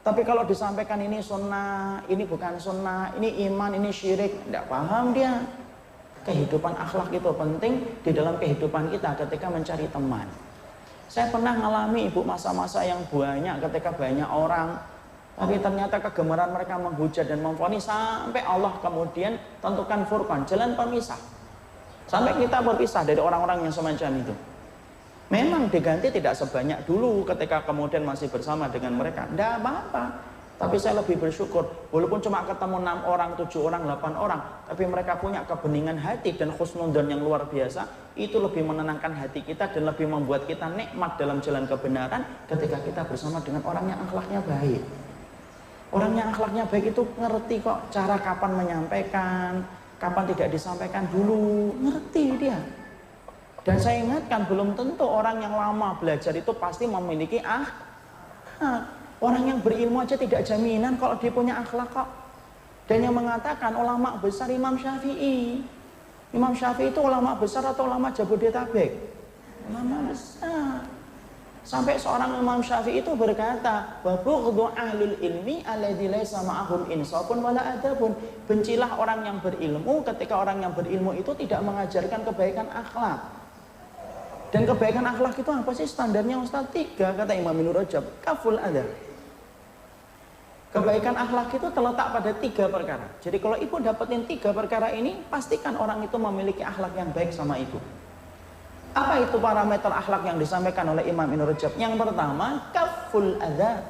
Tapi kalau disampaikan ini sunnah, ini bukan sunnah, ini iman, ini syirik, tidak paham dia. Kehidupan akhlak itu penting di dalam kehidupan kita ketika mencari teman. Saya pernah mengalami ibu masa-masa yang banyak ketika banyak orang, tapi ternyata kegemaran mereka menghujat dan memvonis sampai Allah kemudian tentukan furqan, jalan pemisah. Sampai kita berpisah dari orang-orang yang semacam itu. Memang diganti tidak sebanyak dulu ketika kemudian masih bersama dengan mereka. Tidak apa-apa. Tapi saya lebih bersyukur, walaupun cuma ketemu 6 orang, 7 orang, 8 orang, tapi mereka punya kebeningan hati dan husnudzon yang luar biasa. Itu lebih menenangkan hati kita dan lebih membuat kita nikmat dalam jalan kebenaran ketika kita bersama dengan orang yang akhlaknya baik. Orang yang akhlaknya baik itu ngerti kok cara kapan menyampaikan, kapan tidak disampaikan dulu, ngerti dia. Dan saya ingatkan, belum tentu orang yang lama belajar itu pasti memiliki akhlak. Orang yang berilmu aja tidak jaminan kalau dia punya akhlak kok. Dan yang mengatakan ulama besar Imam Syafi'i. Imam Syafi'i itu ulama besar atau ulama Jabodetabek? Ulama besar. Sampai seorang Imam Syafi'i itu berkata, wa bughdhu ahlul ilmi alladzi laisa ma'ahum insafun wala adabun. Bencilah orang yang berilmu ketika orang yang berilmu itu tidak mengajarkan kebaikan akhlak. Dan kebaikan akhlak itu apa sih standarnya Ustaz? 3 kata Imam Ibnu Rajab, kaful adab. Kebaikan akhlak itu terletak pada 3 perkara. Jadi kalau ibu dapetin 3 perkara ini, pastikan orang itu memiliki akhlak yang baik sama ibu. Apa itu parameter akhlak yang disampaikan oleh Imam Ibnu Rajab? Yang pertama, kaful adza.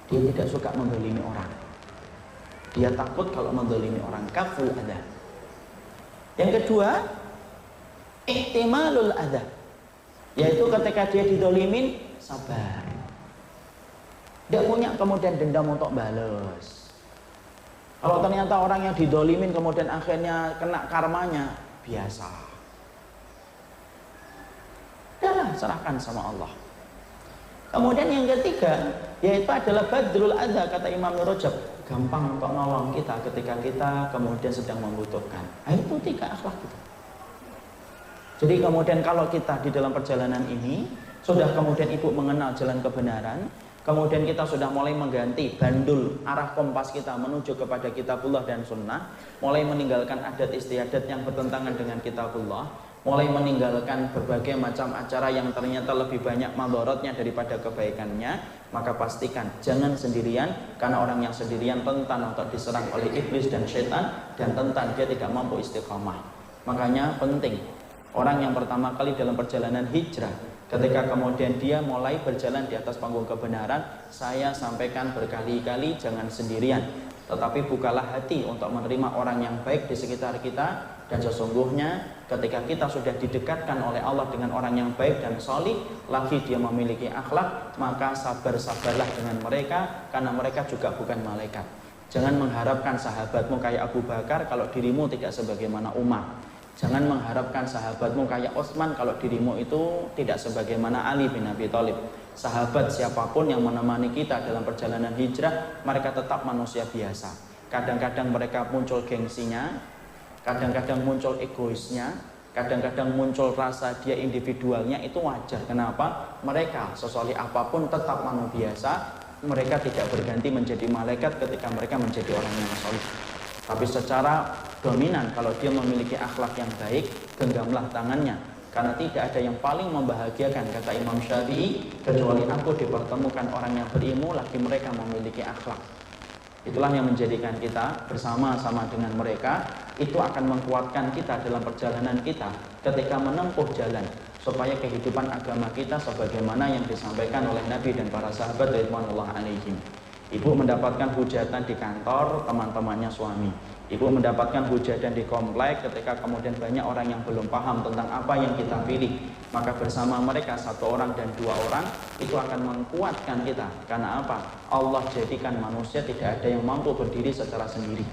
Dia tidak suka mendolimi orang. Dia takut kalau mendolimi orang. Kaful adza. Yang kedua, ihtimalul adza. Yaitu ketika dia didolimin, sabar. Tidak punya kemudian dendam untuk balas. Kalau ternyata orang yang didolimin kemudian akhirnya kena karmanya, biasa. Udahlah, serahkan sama Allah. Kemudian yang ketiga, yaitu adalah badrul adza, kata Imam Ibnu Rajab. Gampang untuk nolong kita ketika kita kemudian sedang membutuhkan. Nah, itu 3 akhlak kita. Jadi kemudian kalau kita di dalam perjalanan ini sudah kemudian ibu mengenal jalan kebenaran, kemudian kita sudah mulai mengganti bandul arah kompas kita menuju kepada kitabullah dan sunnah, mulai meninggalkan adat istiadat yang bertentangan dengan kitabullah, mulai meninggalkan berbagai macam acara yang ternyata lebih banyak madharatnya daripada kebaikannya, maka pastikan jangan sendirian, karena orang yang sendirian rentan untuk diserang oleh iblis dan syaitan, dan rentan dia tidak mampu istiqamah. Makanya penting, orang yang pertama kali dalam perjalanan hijrah, ketika kemudian dia mulai berjalan di atas panggung kebenaran, saya sampaikan berkali-kali, jangan sendirian, tetapi bukalah hati untuk menerima orang yang baik di sekitar kita. Dan sesungguhnya ketika kita sudah didekatkan oleh Allah dengan orang yang baik dan solih, lagi dia memiliki akhlak, maka sabar-sabarlah dengan mereka, karena mereka juga bukan malaikat. Jangan mengharapkan sahabatmu kayak Abu Bakar kalau dirimu tidak sebagaimana Umar. Jangan mengharapkan sahabatmu kayak Utsman kalau dirimu itu tidak sebagaimana Ali bin Abi Thalib. Sahabat siapapun yang menemani kita dalam perjalanan hijrah, mereka tetap manusia biasa. Kadang-kadang mereka muncul gengsinya, kadang-kadang muncul egoisnya, kadang-kadang muncul rasa dia individualnya, itu wajar. Kenapa? Mereka sesoleh apapun tetap manusia biasa. Mereka tidak berganti menjadi malaikat ketika mereka menjadi orang yang soleh. Tapi secara dominan, kalau dia memiliki akhlak yang baik, genggamlah tangannya, karena tidak ada yang paling membahagiakan, kata Imam Syafi'i, kecuali aku dipertemukan orang yang berilmu lagi mereka memiliki akhlak. Itulah yang menjadikan kita bersama-sama dengan mereka, itu akan menguatkan kita dalam perjalanan kita ketika menempuh jalan, supaya kehidupan agama kita sebagaimana yang disampaikan oleh Nabi dan para sahabat radhiyallahu alaihim. Ibu mendapatkan hujatan di kantor teman-temannya suami. Ibu mendapatkan hujatan di komplek ketika kemudian banyak orang yang belum paham tentang apa yang kita pilih. Maka bersama mereka 1 orang dan 2 orang itu akan menguatkan kita. Karena apa? Allah jadikan manusia tidak ada yang mampu berdiri secara sendiri.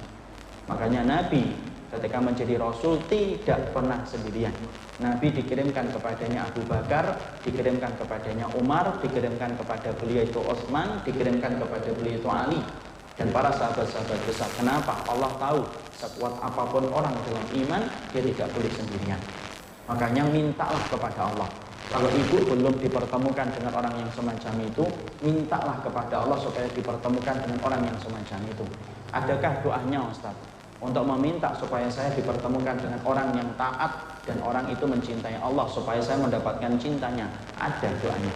Makanya Nabi ketika menjadi Rasul tidak pernah sendirian. Nabi dikirimkan kepadanya Abu Bakar, dikirimkan kepadanya Umar, dikirimkan kepada beliau itu Utsman, dikirimkan kepada beliau itu Ali, dan para sahabat-sahabat besar. Kenapa? Allah tahu sekuat apapun orang dalam iman, dia tidak boleh sendirian. Makanya mintalah kepada Allah. Kalau ibu belum dipertemukan dengan orang yang semacam itu, mintalah kepada Allah supaya dipertemukan dengan orang yang semacam itu. Adakah doanya, Ustaz? Untuk meminta supaya saya dipertemukan dengan orang yang taat dan orang itu mencintai Allah, supaya saya mendapatkan cintanya. Ada doanya.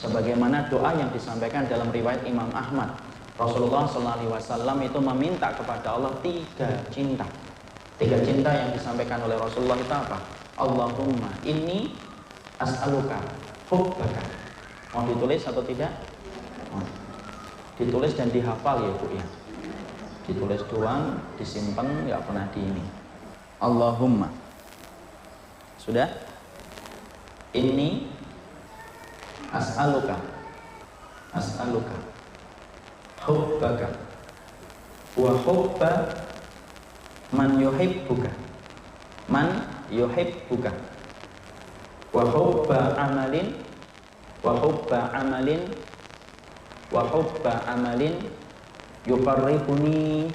Sebagaimana doa yang disampaikan dalam riwayat Imam Ahmad, Rasulullah SAW itu meminta kepada Allah 3 cinta. 3 cinta yang disampaikan oleh Rasulullah itu apa? Allahumma inni as'aluka hubbaka. Mau ditulis atau tidak? Ditulis dan dihafal ya Bu ya. Ditulis doang, disimpan, nggak pernah di ini. Allahumma. Sudah? Inni as'aluka hubbaka wa hubba man yuhibbuka wa hubba amalin yuqarribuni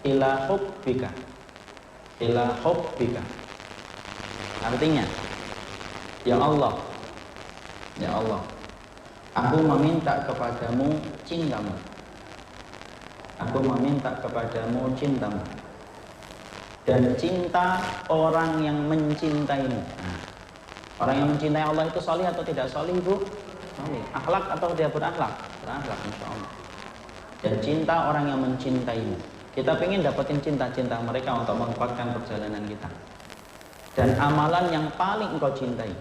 ila hubbika. Artinya, ya Allah, aku meminta kepadamu cintamu. dan cinta orang yang mencintaimu. Nah, orang yang mencintai Allah itu solih atau tidak solih, Bu? Solih. Akhlak atau dia berakhlak? Berakhlak, insya Allah. Dan cinta orang yang mencintaimu. Kita ingin dapetin cinta-cinta mereka untuk menguatkan perjalanan kita. Dan amalan yang paling engkau cintai,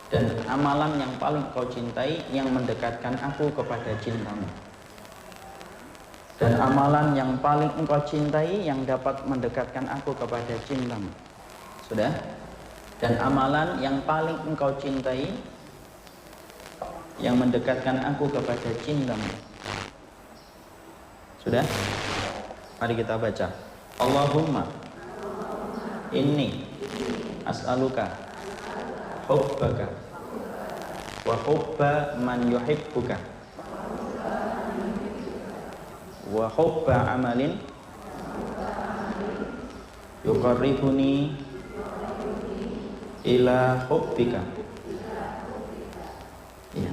dan amalan yang paling engkau cintai yang mendekatkan aku kepada cintamu. Dan amalan yang paling engkau cintai yang dapat mendekatkan aku kepada cintamu. Sudah? Dan amalan yang paling engkau cintai yang mendekatkan aku kepada cintamu. Sudah? Mari kita baca. Allahumma inni as'aluka hubbaka wa hubba man yuhibbuka wa hubba amalin yuqarribuni ila hubbika. Ya.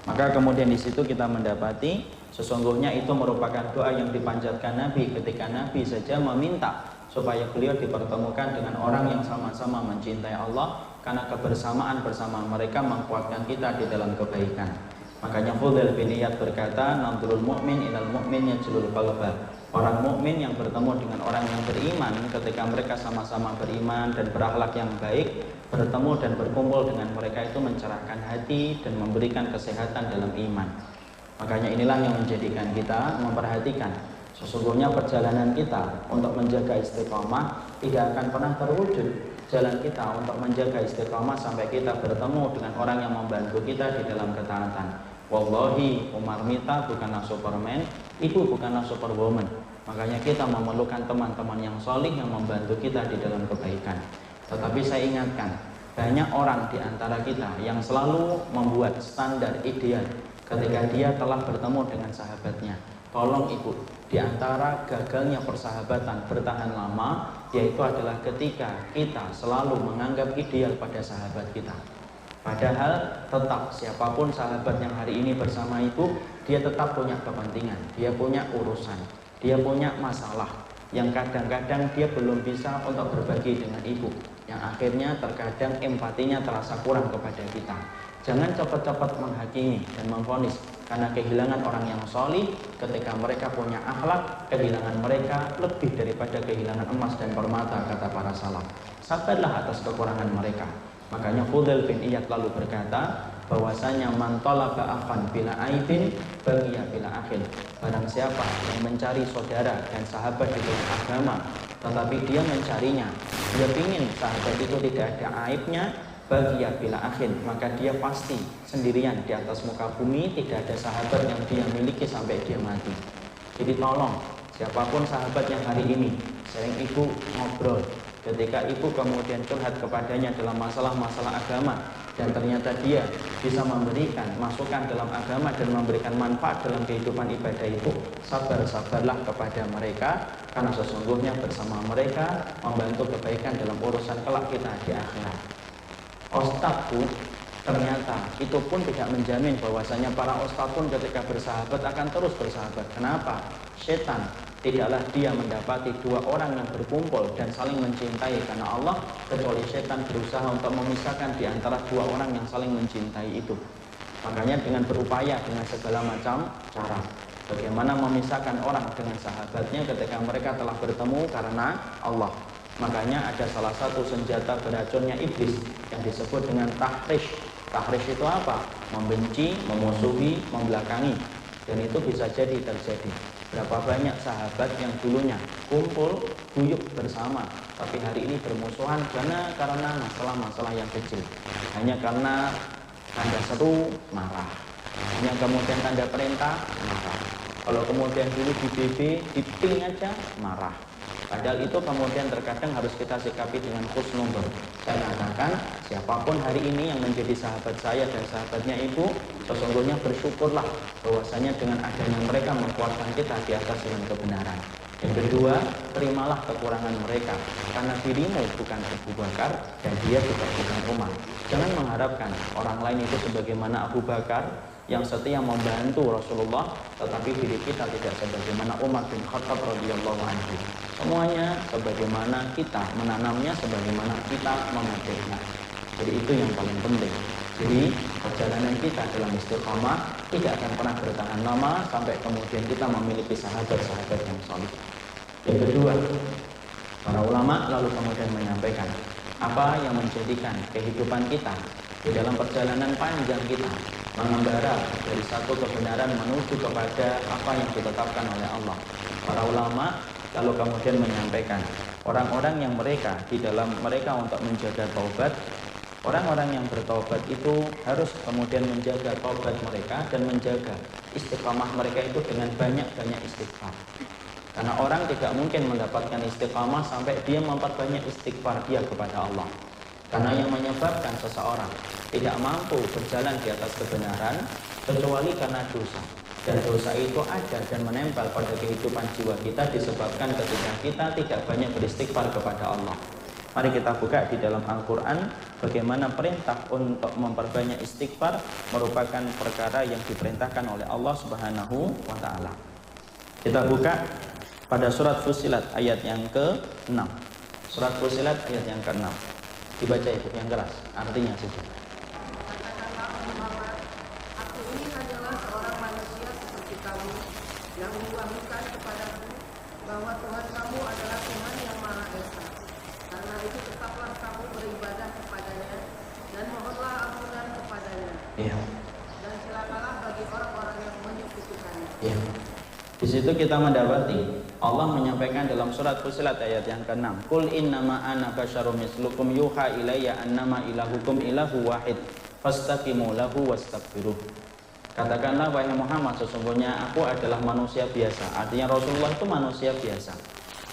Maka kemudian di situ kita mendapati sesungguhnya itu merupakan doa yang dipanjatkan Nabi ketika Nabi saja meminta supaya beliau dipertemukan dengan orang yang sama-sama mencintai Allah, karena kebersamaan bersama mereka menguatkan kita di dalam kebaikan. Makanya Fudail bin Iyad berkata, "Nadrul mu'min ilal mu'min yajlul qalba." Orang mukmin yang bertemu dengan orang yang beriman ketika mereka sama-sama beriman dan berakhlak yang baik, bertemu dan berkumpul dengan mereka itu mencerahkan hati dan memberikan kesehatan dalam iman. Makanya inilah yang menjadikan kita memperhatikan sesungguhnya perjalanan kita untuk menjaga istiqamah tidak akan pernah terwujud. Jalan kita untuk menjaga istiqamah sampai kita bertemu dengan orang yang membantu kita di dalam ketaatan. Wallahi, Umar Mita bukanlah Superman, ibu bukanlah Superwoman. Makanya kita memerlukan teman-teman yang solih yang membantu kita di dalam kebaikan. Tetapi saya ingatkan, banyak orang di antara kita yang selalu membuat standar ideal ketika dia telah bertemu dengan sahabatnya. Tolong ibu, di antara gagalnya persahabatan bertahan lama, yaitu adalah ketika kita selalu menganggap ideal pada sahabat kita. Padahal tetap siapapun sahabat yang hari ini bersama ibu, dia tetap punya kepentingan, dia punya urusan, dia punya masalah yang kadang-kadang dia belum bisa untuk berbagi dengan ibu, yang akhirnya terkadang empatinya terasa kurang kepada kita. Jangan cepat-cepat menghakimi dan memvonis, karena kehilangan orang yang solih ketika mereka punya akhlak, kehilangan mereka lebih daripada kehilangan emas dan permata, kata para salaf. Sabarlah atas kekurangan mereka. Makanya Fudail bin Iyad lalu berkata bahwasanya man talaba akhan bila aibin bagiya bila akhin. Barang siapa yang mencari saudara dan sahabat di dalam agama, tetapi dia mencarinya, dia ingin sahabat itu tidak ada aibnya, bagiya bila akhin, maka dia pasti sendirian di atas muka bumi, tidak ada sahabat yang dia miliki sampai dia mati. Jadi tolong, siapapun sahabat yang hari ini sering ibu ngobrol, ketika ibu kemudian curhat kepadanya dalam masalah-masalah agama, dan ternyata dia bisa memberikan masukan dalam agama dan memberikan manfaat dalam kehidupan ibadah ibu, sabarlah kepada mereka, karena sesungguhnya bersama mereka membantu kebaikan dalam urusan kelak kita di akhirat. Ustadz, ternyata itu pun tidak menjamin bahwasanya para ustadz pun ketika bersahabat akan terus bersahabat. Kenapa? Setan tidaklah dia mendapati dua orang yang berkumpul dan saling mencintai karena Allah, kecuali setan berusaha untuk memisahkan di antara dua orang yang saling mencintai itu. Makanya dengan berupaya dengan segala macam cara, bagaimana memisahkan orang dengan sahabatnya ketika mereka telah bertemu karena Allah. Makanya ada salah satu senjata beracunnya iblis yang disebut dengan tahrish. Tahrish itu apa? Membenci, memusuhi, membelakangi. Dan itu bisa jadi terjadi. Berapa banyak sahabat yang dulunya kumpul, guyup bersama, tapi hari ini bermusuhan karena masalah-masalah yang kecil. Hanya karena tanda seru, marah. Hanya kemudian tanda perintah, marah. Kalau kemudian dulu di BB, di ping aja, marah. Padahal itu kemudian terkadang harus kita sikapi dengan husnuzon. Saya katakan, siapapun hari ini yang menjadi sahabat saya dan sahabatnya ibu, sesungguhnya bersyukurlah bahwasanya dengan adanya mereka menguatkan kita di atas jalan kebenaran. Yang kedua, terimalah kekurangan mereka, karena dirimu bukan Abu Bakar dan dia juga bukan Umar. Jangan mengharapkan orang lain itu sebagaimana Abu Bakar yang setia membantu Rasulullah, tetapi diri kita tidak sebagaimana Umar bin Khattab radhiyallahu anhu. Semuanya sebagaimana kita menanamnya, sebagaimana kita memetiknya. Jadi itu yang paling penting. Jadi perjalanan kita dalam istiqomah tidak akan pernah bertahan lama sampai kemudian kita memiliki sahabat-sahabat yang soleh. Yang kedua, para ulama lalu kemudian menyampaikan apa yang menjadikan kehidupan kita di dalam perjalanan panjang kita mengembara dari satu kebenaran menuju kepada apa yang ditetapkan oleh Allah. Para ulama lalu kemudian menyampaikan orang-orang yang mereka di dalam mereka untuk menjaga taubat, orang-orang yang bertaubat itu harus kemudian menjaga taubat mereka dan menjaga istiqamah mereka itu dengan banyak-banyak istighfar. Karena orang tidak mungkin mendapatkan istiqamah sampai dia memperbanyak istighfar dia kepada Allah. Karena yang menyebabkan seseorang tidak mampu berjalan di atas kebenaran kecuali karena dosa. Dan dosa itu ada dan menempel pada kehidupan jiwa kita disebabkan ketika kita tidak banyak beristighfar kepada Allah. Mari kita buka di dalam Al-Quran bagaimana perintah untuk memperbanyak istighfar merupakan perkara yang diperintahkan oleh Allah Subhanahu wa Ta'ala. Kita buka pada surat Fussilat ayat yang ke-6. Surat Fussilat ayat yang ke-6. Dibaca itu yang keras, artinya sudah. Yang diwahyukan kepadaku bahwa Tuhan kamu adalah Tuhan yang Maha Esa. Karena itu tetaplah kamu beribadah kepadanya dan mohonlah ampunan kepadanya. Iya. Dan celakalah bagi orang-orang yang menyekutukannya. Iya. Di situ kita mendapati Allah menyampaikan dalam surat Fussilat ayat yang ke-6, Qul innama ana basyarum mislukum yuha ilayya annama ilahukum ilahu wahid fastaqimu lahu wastaghfiruh. Katakanlah wahai Muhammad, sesungguhnya aku adalah manusia biasa. Artinya Rasulullah itu manusia biasa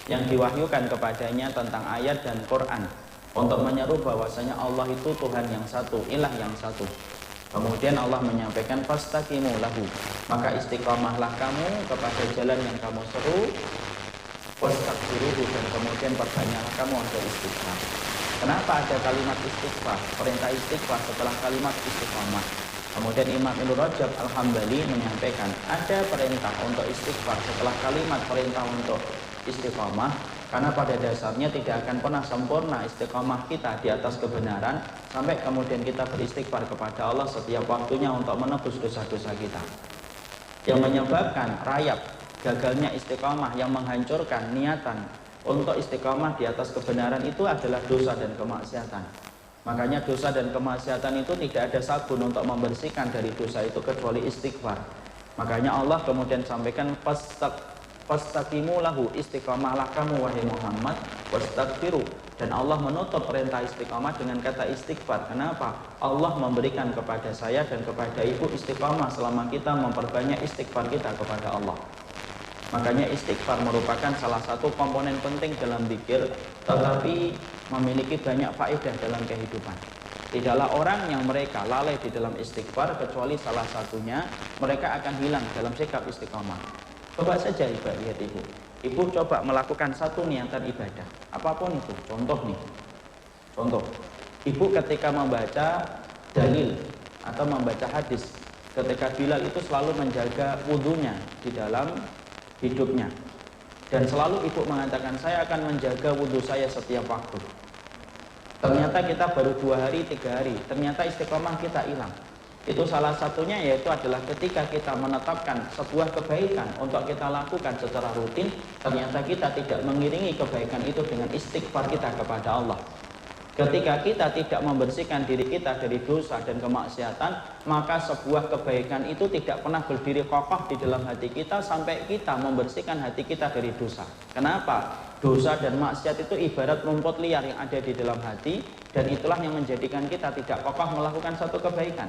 yang diwahyukan kepadanya tentang ayat dan Quran untuk menyeru bahwasanya Allah itu Tuhan yang satu, ilah yang satu. Kemudian Allah menyampaikan fastaqimu lahu, maka istiqamahlah kamu kepada jalan yang kamu seru, wastaghfiruhu, dan kemudian perbanyaklah kamu untuk istighfar. Kenapa ada kalimat istighfar, perintah istighfar setelah kalimat istiqamah? Kemudian Imam Ibnu Rajab Al-Hambali menyampaikan ada perintah untuk istighfar setelah kalimat perintah untuk istiqamah, karena pada dasarnya tidak akan pernah sempurna istiqamah kita di atas kebenaran sampai kemudian kita beristighfar kepada Allah setiap waktunya untuk menebus dosa-dosa kita. Yang menyebabkan rayap gagalnya istiqamah, yang menghancurkan niatan untuk istiqamah di atas kebenaran itu adalah dosa dan kemaksiatan. Makanya dosa dan kemaksiatan itu tidak ada sabun untuk membersihkan dari dosa itu kecuali istighfar. Makanya Allah kemudian sampaikan fastaqimu lahu, istiqamahlah kamu wahai Muhammad, wastaghfiru, dan Allah menutup perintah istiqamah dengan kata istighfar. Kenapa? Allah memberikan kepada saya dan kepada ibu istiqamah selama kita memperbanyak istighfar kita kepada Allah. Makanya istighfar merupakan salah satu komponen penting dalam zikir, tetapi memiliki banyak faedah dalam kehidupan. Tidaklah orang yang mereka lalai di dalam istighfar kecuali salah satunya mereka akan hilang dalam sikap istiqamah. Coba saja ibu lihat ibu. Ibu coba melakukan satu niatan ibadah, apapun itu. Contoh nih. Contoh. Ibu ketika membaca dalil atau membaca hadis, ketika Bilal itu selalu menjaga wudunya di dalam hidupnya, dan selalu ibu mengatakan saya akan menjaga wudhu saya setiap waktu. Ternyata kita baru 2 hari, 3 hari, ternyata istiqomah kita hilang. Itu salah satunya yaitu adalah ketika kita menetapkan sebuah kebaikan untuk kita lakukan secara rutin, ternyata kita tidak mengiringi kebaikan itu dengan istighfar kita kepada Allah. Ketika kita tidak membersihkan diri kita dari dosa dan kemaksiatan, maka sebuah kebaikan itu tidak pernah berdiri kokoh di dalam hati kita sampai kita membersihkan hati kita dari dosa. Kenapa? Dosa dan maksiat itu ibarat rumput liar yang ada di dalam hati, dan itulah yang menjadikan kita tidak kokoh melakukan satu kebaikan.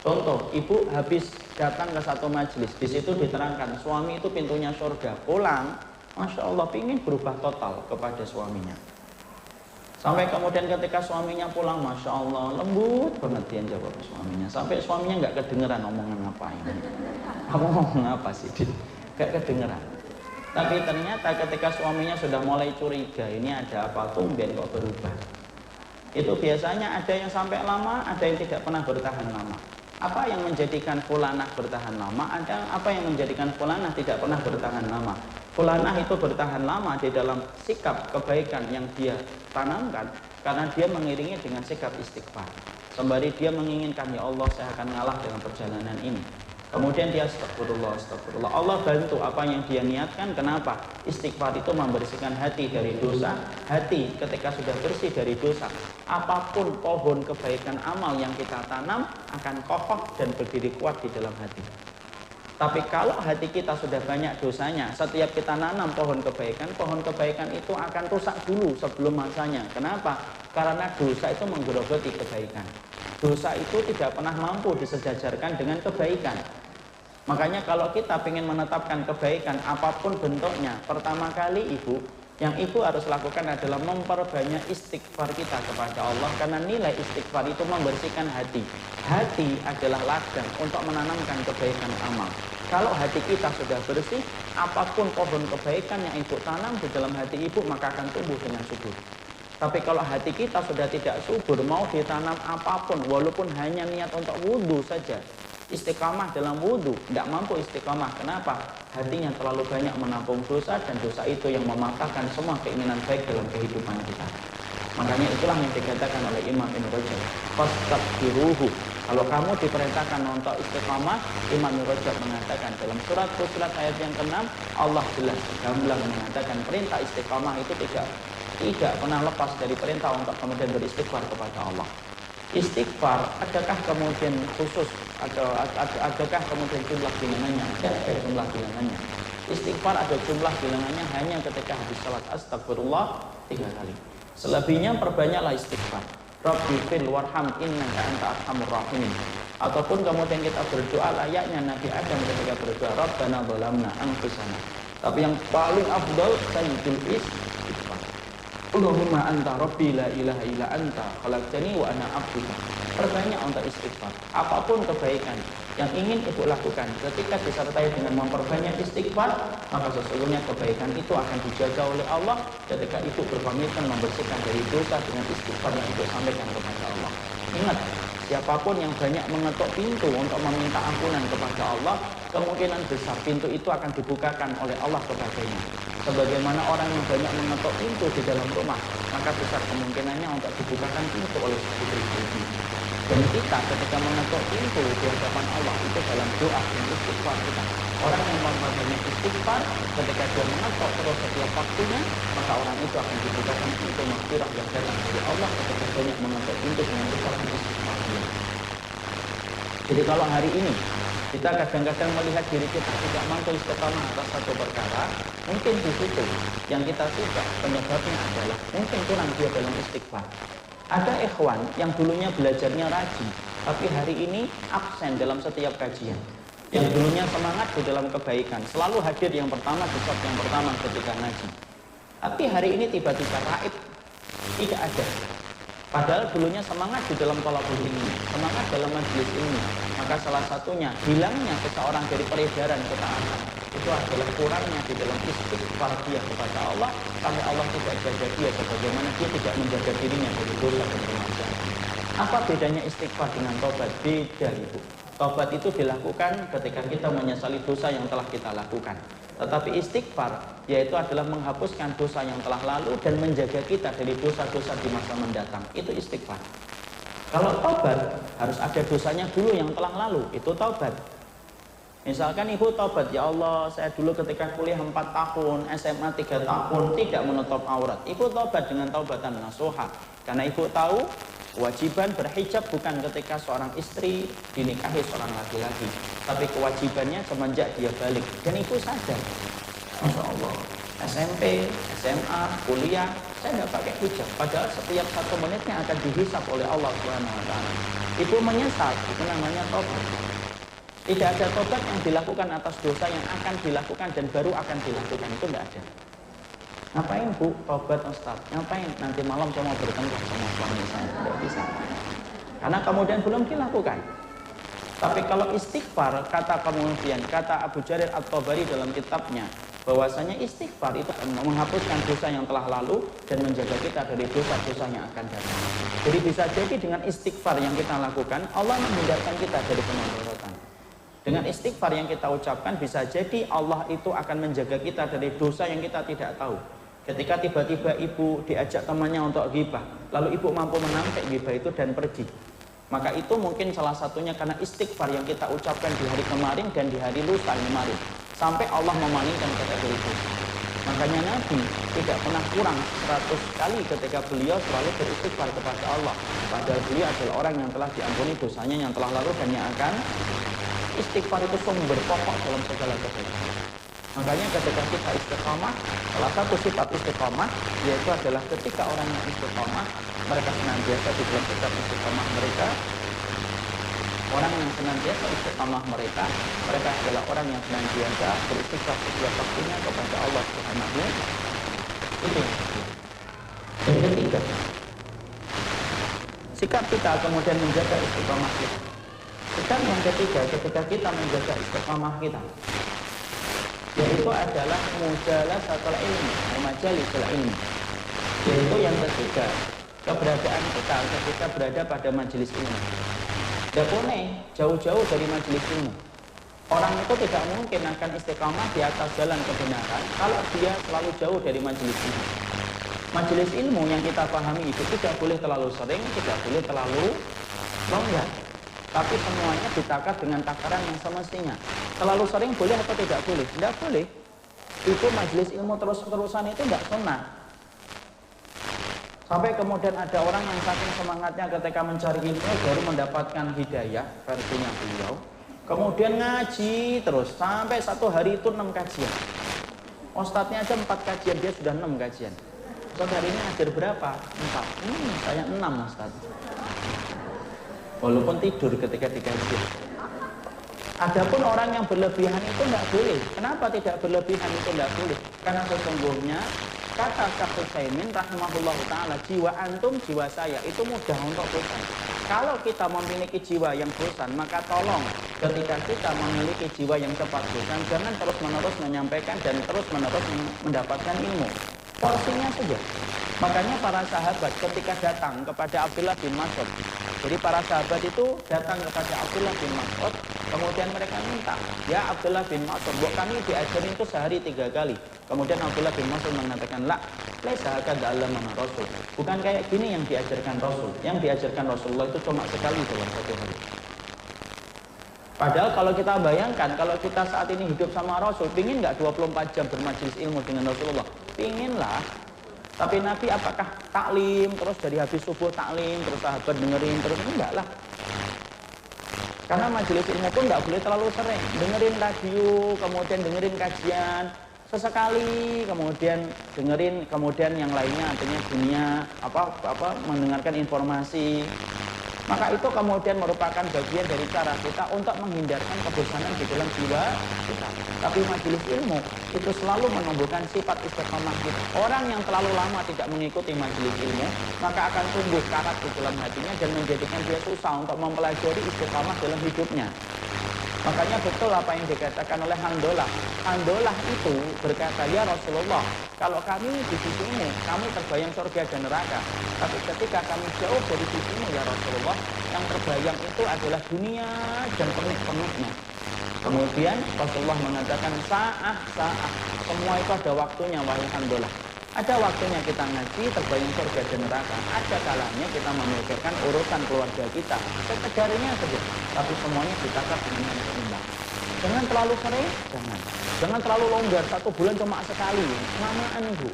Contoh, ibu habis datang ke satu majelis, di situ diterangkan suami itu pintunya surga, pulang, Masya Allah, ingin berubah total kepada suaminya. Sampai kemudian ketika suaminya pulang, Masya Allah, lembut banget dia jawab suaminya. Sampai suaminya nggak kedengeran omongan apa ini. Kamu ngomong apa sih? Nggak kedengeran. Tapi ternyata ketika suaminya sudah mulai curiga, ini ada apa, tumben kok berubah. Itu biasanya ada yang sampai lama, ada yang tidak pernah bertahan lama. Apa yang menjadikan fulanah bertahan lama? Ada apa yang menjadikan fulanah tidak pernah bertahan lama? Fulanah itu bertahan lama di dalam sikap kebaikan yang dia tanamkan karena dia mengiringi dengan sikap istighfar. Sembari dia menginginkan, ya Allah saya akan ngalah dengan perjalanan ini. Kemudian dia astagfirullah, astagfirullah. Allah bantu apa yang dia niatkan. Kenapa? Istighfar itu membersihkan hati dari dosa. Hati ketika sudah bersih dari dosa, apapun pohon kebaikan amal yang kita tanam akan kokoh dan berdiri kuat di dalam hati. Tapi kalau hati kita sudah banyak dosanya, setiap kita nanam pohon kebaikan itu akan rusak dulu sebelum masanya. Kenapa? Karena dosa itu menggerogoti kebaikan. Dosa itu tidak pernah mampu disejajarkan dengan kebaikan. Makanya kalau kita ingin menetapkan kebaikan apapun bentuknya, pertama kali yang ibu harus lakukan adalah memperbanyak istighfar kita kepada Allah. Karena nilai istighfar itu membersihkan hati. Hati adalah ladang untuk menanamkan kebaikan amal. Kalau hati kita sudah bersih, apapun pohon kebaikan yang ibu tanam di dalam hati ibu maka akan tumbuh dengan subur. Tapi kalau hati kita sudah tidak subur, mau ditanam apapun, walaupun hanya niat untuk wudhu saja, istiqamah dalam wudhu, tidak mampu istiqamah. Kenapa? Hatinya terlalu banyak menampung dosa, dan dosa itu yang mematahkan semua keinginan baik dalam kehidupan kita. Makanya itulah yang dikatakan oleh Imam Ibn Rajab, fastaghfiruhu. Kalau kamu diperintahkan untuk istiqamah, Imam Ibn Rajab mengatakan dalam surat Fussilat ayat yang ke-6, Allah jelas gamblang mengatakan perintah istiqamah itu tidak pernah lepas dari perintah untuk kemudian beristighfar kepada Allah. Istighfar, adakah kemudian khusus atau adakah kemudian jumlah bilangannya? Ada jumlah bilangannya. Istighfar ada jumlah bilangannya hanya ketika habis salat astagfirullah 3 kali. Selebihnya perbanyaklah istighfar. Rabbi fil warham innaka anta arhamur rahimin. Ataupun kemudian kita berdoa layaknya Nabi Adam ketika berdoa Rabbana zalamna anfusana. Tapi yang paling afdal sayyidul istighfar. Allahumma anta rabbi la ilaha illa anta khalaqtani wa ana abduka. Perbanyak untuk istighfar. Apapun kebaikan yang ingin ibu lakukan, ketika disertai dengan memperbanyak istighfar, maka sesungguhnya kebaikan itu akan dijaga oleh Allah ketika ibu berkomitmen membersihkan dari dosa dengan istighfar yang ibu sampaikan kepada Allah. Ingat, siapapun yang banyak mengetuk pintu untuk meminta ampunan kepada Allah, kemungkinan besar pintu itu akan dibukakan oleh Allah kepadanya. Sebagaimana orang yang banyak mengetuk pintu di dalam rumah, maka besar kemungkinannya untuk dibukakan pintu oleh pribadi. Dan kita ketika mengetuk pintu di hadapan Allah itu dalam doa dan istighfar kita. Orang yang memperbanyak istighfar ketika dia mengetuk terus setiap waktunya, maka orang itu akan dibukakan pintu maghfirah yang datang dari Allah ketika banyak mengetuk pintu dengan ucapan istighfar. Jadi kalau hari ini kita kadang-kadang melihat diri kita tidak mampu istiqamah atas satu perkara, mungkin di situ yang kita suka penyebabnya adalah mungkin kurang dia dalam istighfar. Ada ikhwan yang dulunya belajarnya rajin, tapi hari ini absen dalam setiap kajian. Yang dulunya semangat di dalam kebaikan, selalu hadir yang pertama, besok yang pertama ketika ngaji. Tapi hari ini tiba-tiba raib, tidak ada. Padahal dulunya semangat di dalam thalabul ilmi, semangat dalam majelis ilmi. Maka salah satunya hilangnya seseorang dari peredaran ketaatan itu adalah kurangnya di dalam istighfar dia kepada Allah, sampai Allah tidak jaga dia sebagaimana dia tidak menjaga dirinya dari dosa dan kemaksiatan. Apa bedanya istighfar dengan tobat? Beda itu. Tobat itu dilakukan ketika kita menyesali dosa yang telah kita lakukan. Tetapi istighfar yaitu adalah menghapuskan dosa yang telah lalu dan menjaga kita dari dosa-dosa di masa mendatang. Itu istighfar. Kalau taubat harus ada dosanya dulu yang telah lalu, itu taubat. Misalkan ibu taubat, ya Allah saya dulu ketika kuliah 4 tahun, SMA 3 tahun tidak menutup aurat. Ibu taubat dengan taubatan nasuha. Karena ibu tahu kewajiban berhijab bukan ketika seorang istri dinikahi seorang laki-laki, tapi kewajibannya semenjak dia balik. Dan ibu sadar, Masya Allah, SMP, SMA, kuliah, saya nggak pakai hijab. Padahal setiap 1 menitnya akan dihisap oleh Allah SWT. Ibu menyesal, itu namanya taubat. Tidak ada tobat yang dilakukan atas dosa yang akan dilakukan dan baru akan dilakukan, itu tidak ada. Ngapain bu tobat Ustaz? Ngapain nanti malam saya mau bertengkar sama suami saya? Tidak bisa. Karena kemudian belum dilakukan. Tapi kalau istighfar, kata Abu Jarir At-Tabari dalam kitabnya, bahwasanya istighfar itu menghapuskan dosa yang telah lalu dan menjaga kita dari dosa-dosa yang akan datang. Jadi bisa jadi dengan istighfar yang kita lakukan, Allah menghindarkan kita dari kemudaratan. Dengan istighfar yang kita ucapkan bisa jadi Allah itu akan menjaga kita dari dosa yang kita tidak tahu. Ketika tiba-tiba ibu diajak temannya untuk ghibah, lalu ibu mampu menampik ghibah itu dan pergi, maka itu mungkin salah satunya karena istighfar yang kita ucapkan di hari kemarin dan di hari lusa kemarin, sampai Allah memalingkan kategori itu. Makanya Nabi tidak pernah kurang 100 kali ketika beliau selalu beristighfar kepada Allah. Padahal beliau adalah orang yang telah diampuni dosanya yang telah lalu dan yang akan. Istighfar itu sumber pokok dalam segala kebaikan. Makanya ketika kita istiqamah, salah satu sifat istiqamah yaitu adalah ketika orang yang istiqamah, mereka senantiasa di dalam setiap istiqamah mereka. Orang yang senantiasa istiqamah mereka adalah orang yang senantiasa beristighfar setiap waktunya kepada Allah Subhanahu. Itu yang ketiga, sikap kita kemudian menjaga istiqamah kita. Sikap yang ketiga ketika kita menjaga istiqamah kita, yaitu adalah mujalasatul ilmi, majalisul ilmi. Yaitu yang ketiga, keberadaan kita ketika berada pada majelis ilmu. Tidak boleh jauh-jauh dari majelis ilmu. Orang itu tidak mungkin akan istiqamah di atas jalan kebenaran kalau dia selalu jauh dari majelis ilmu. Majelis ilmu yang kita pahami itu tidak boleh terlalu sering, tidak boleh terlalu longgar. Tapi semuanya ditakar dengan takaran yang semestinya. Terlalu sering boleh atau tidak boleh? Tidak boleh. Itu majelis ilmu terus-terusan itu tidak sunnah. Sampai kemudian ada orang yang saking semangatnya ketika mencari ilmu baru mendapatkan hidayah, versinya beliau. Kemudian ngaji terus sampai satu hari itu 6 kajian. Ustadznya aja 4 kajian, dia sudah 6 kajian. Ustadz hari ini ngajar berapa? 4. Saya 6 Ustadz. Walaupun tidur ketika dikaji. Adapun orang yang berlebihan itu tidak boleh. Kenapa tidak berlebihan itu tidak boleh? Karena sesungguhnya kata Syekh Utsaimin rahimahullah ta'ala, jiwa antum, jiwa saya itu mudah untuk bosan. Kalau kita memiliki jiwa yang bosan, maka tolong ketika kita memiliki jiwa yang cepat bosan, jangan terus-menerus menyampaikan dan terus-menerus mendapatkan ilmu. Porsinya saja. Makanya para sahabat ketika datang kepada Abdullah bin Mas'ud, jadi para sahabat itu datang kepada Abdullah bin Mas'ud, kemudian mereka minta, ya Abdullah bin Mas'ud, buat kami diajarin itu sehari 3 kali. Kemudian Abdullah bin Mas'ud mengatakan, la, laisa hakadha allamana Rasul. Bukan kayak gini yang diajarkan Rasul. Yang diajarkan Rasulullah itu cuma sekali dalam 1 hari. Padahal kalau kita bayangkan, kalau kita saat ini hidup sama Rasul, pingin nggak 24 jam bermajelis ilmu dengan Rasulullah? Pingin lah. Tapi Nabi apakah taklim, terus dari habis subuh taklim, terus sahabat dengerin, terus enggak lah. Karena majelis ilmu pun nggak boleh terlalu sering. Dengerin radio, kemudian dengerin kajian, sesekali, kemudian dengerin, kemudian yang lainnya artinya dunia, mendengarkan informasi. Maka itu kemudian merupakan bagian dari cara kita untuk menghindarkan kebosanan di dalam jiwa kita. Tapi majelis ilmu itu selalu menumbuhkan sifat istiqamah kita. Orang yang terlalu lama tidak mengikuti majelis ilmu, maka akan tumbuh karat di dalam hatinya dan menjadikan dia susah untuk mempelajari istiqamah dalam hidupnya. Makanya betul apa yang dikatakan oleh Handolah. Handolah itu berkata, ya Rasulullah, kalau kami di sisimu, kami terbayang surga dan neraka. Tapi ketika kami jauh dari sisimu, ya Rasulullah, yang terbayang itu adalah dunia dan penuh-penuhnya. Kemudian Rasulullah mengatakan, sa'ah. Semua itu ada waktunya, wahai Handolah. Ada waktunya kita ngaji, terbayang surga dan neraka. Ada kalanya kita memikirkan urusan keluarga kita. Sekedarnya saja. Tapi semuanya ditakar dengan yang seimbang. Jangan terlalu sering, jangan terlalu longgar. 1 bulan cuma sekali. Lamaan Bu.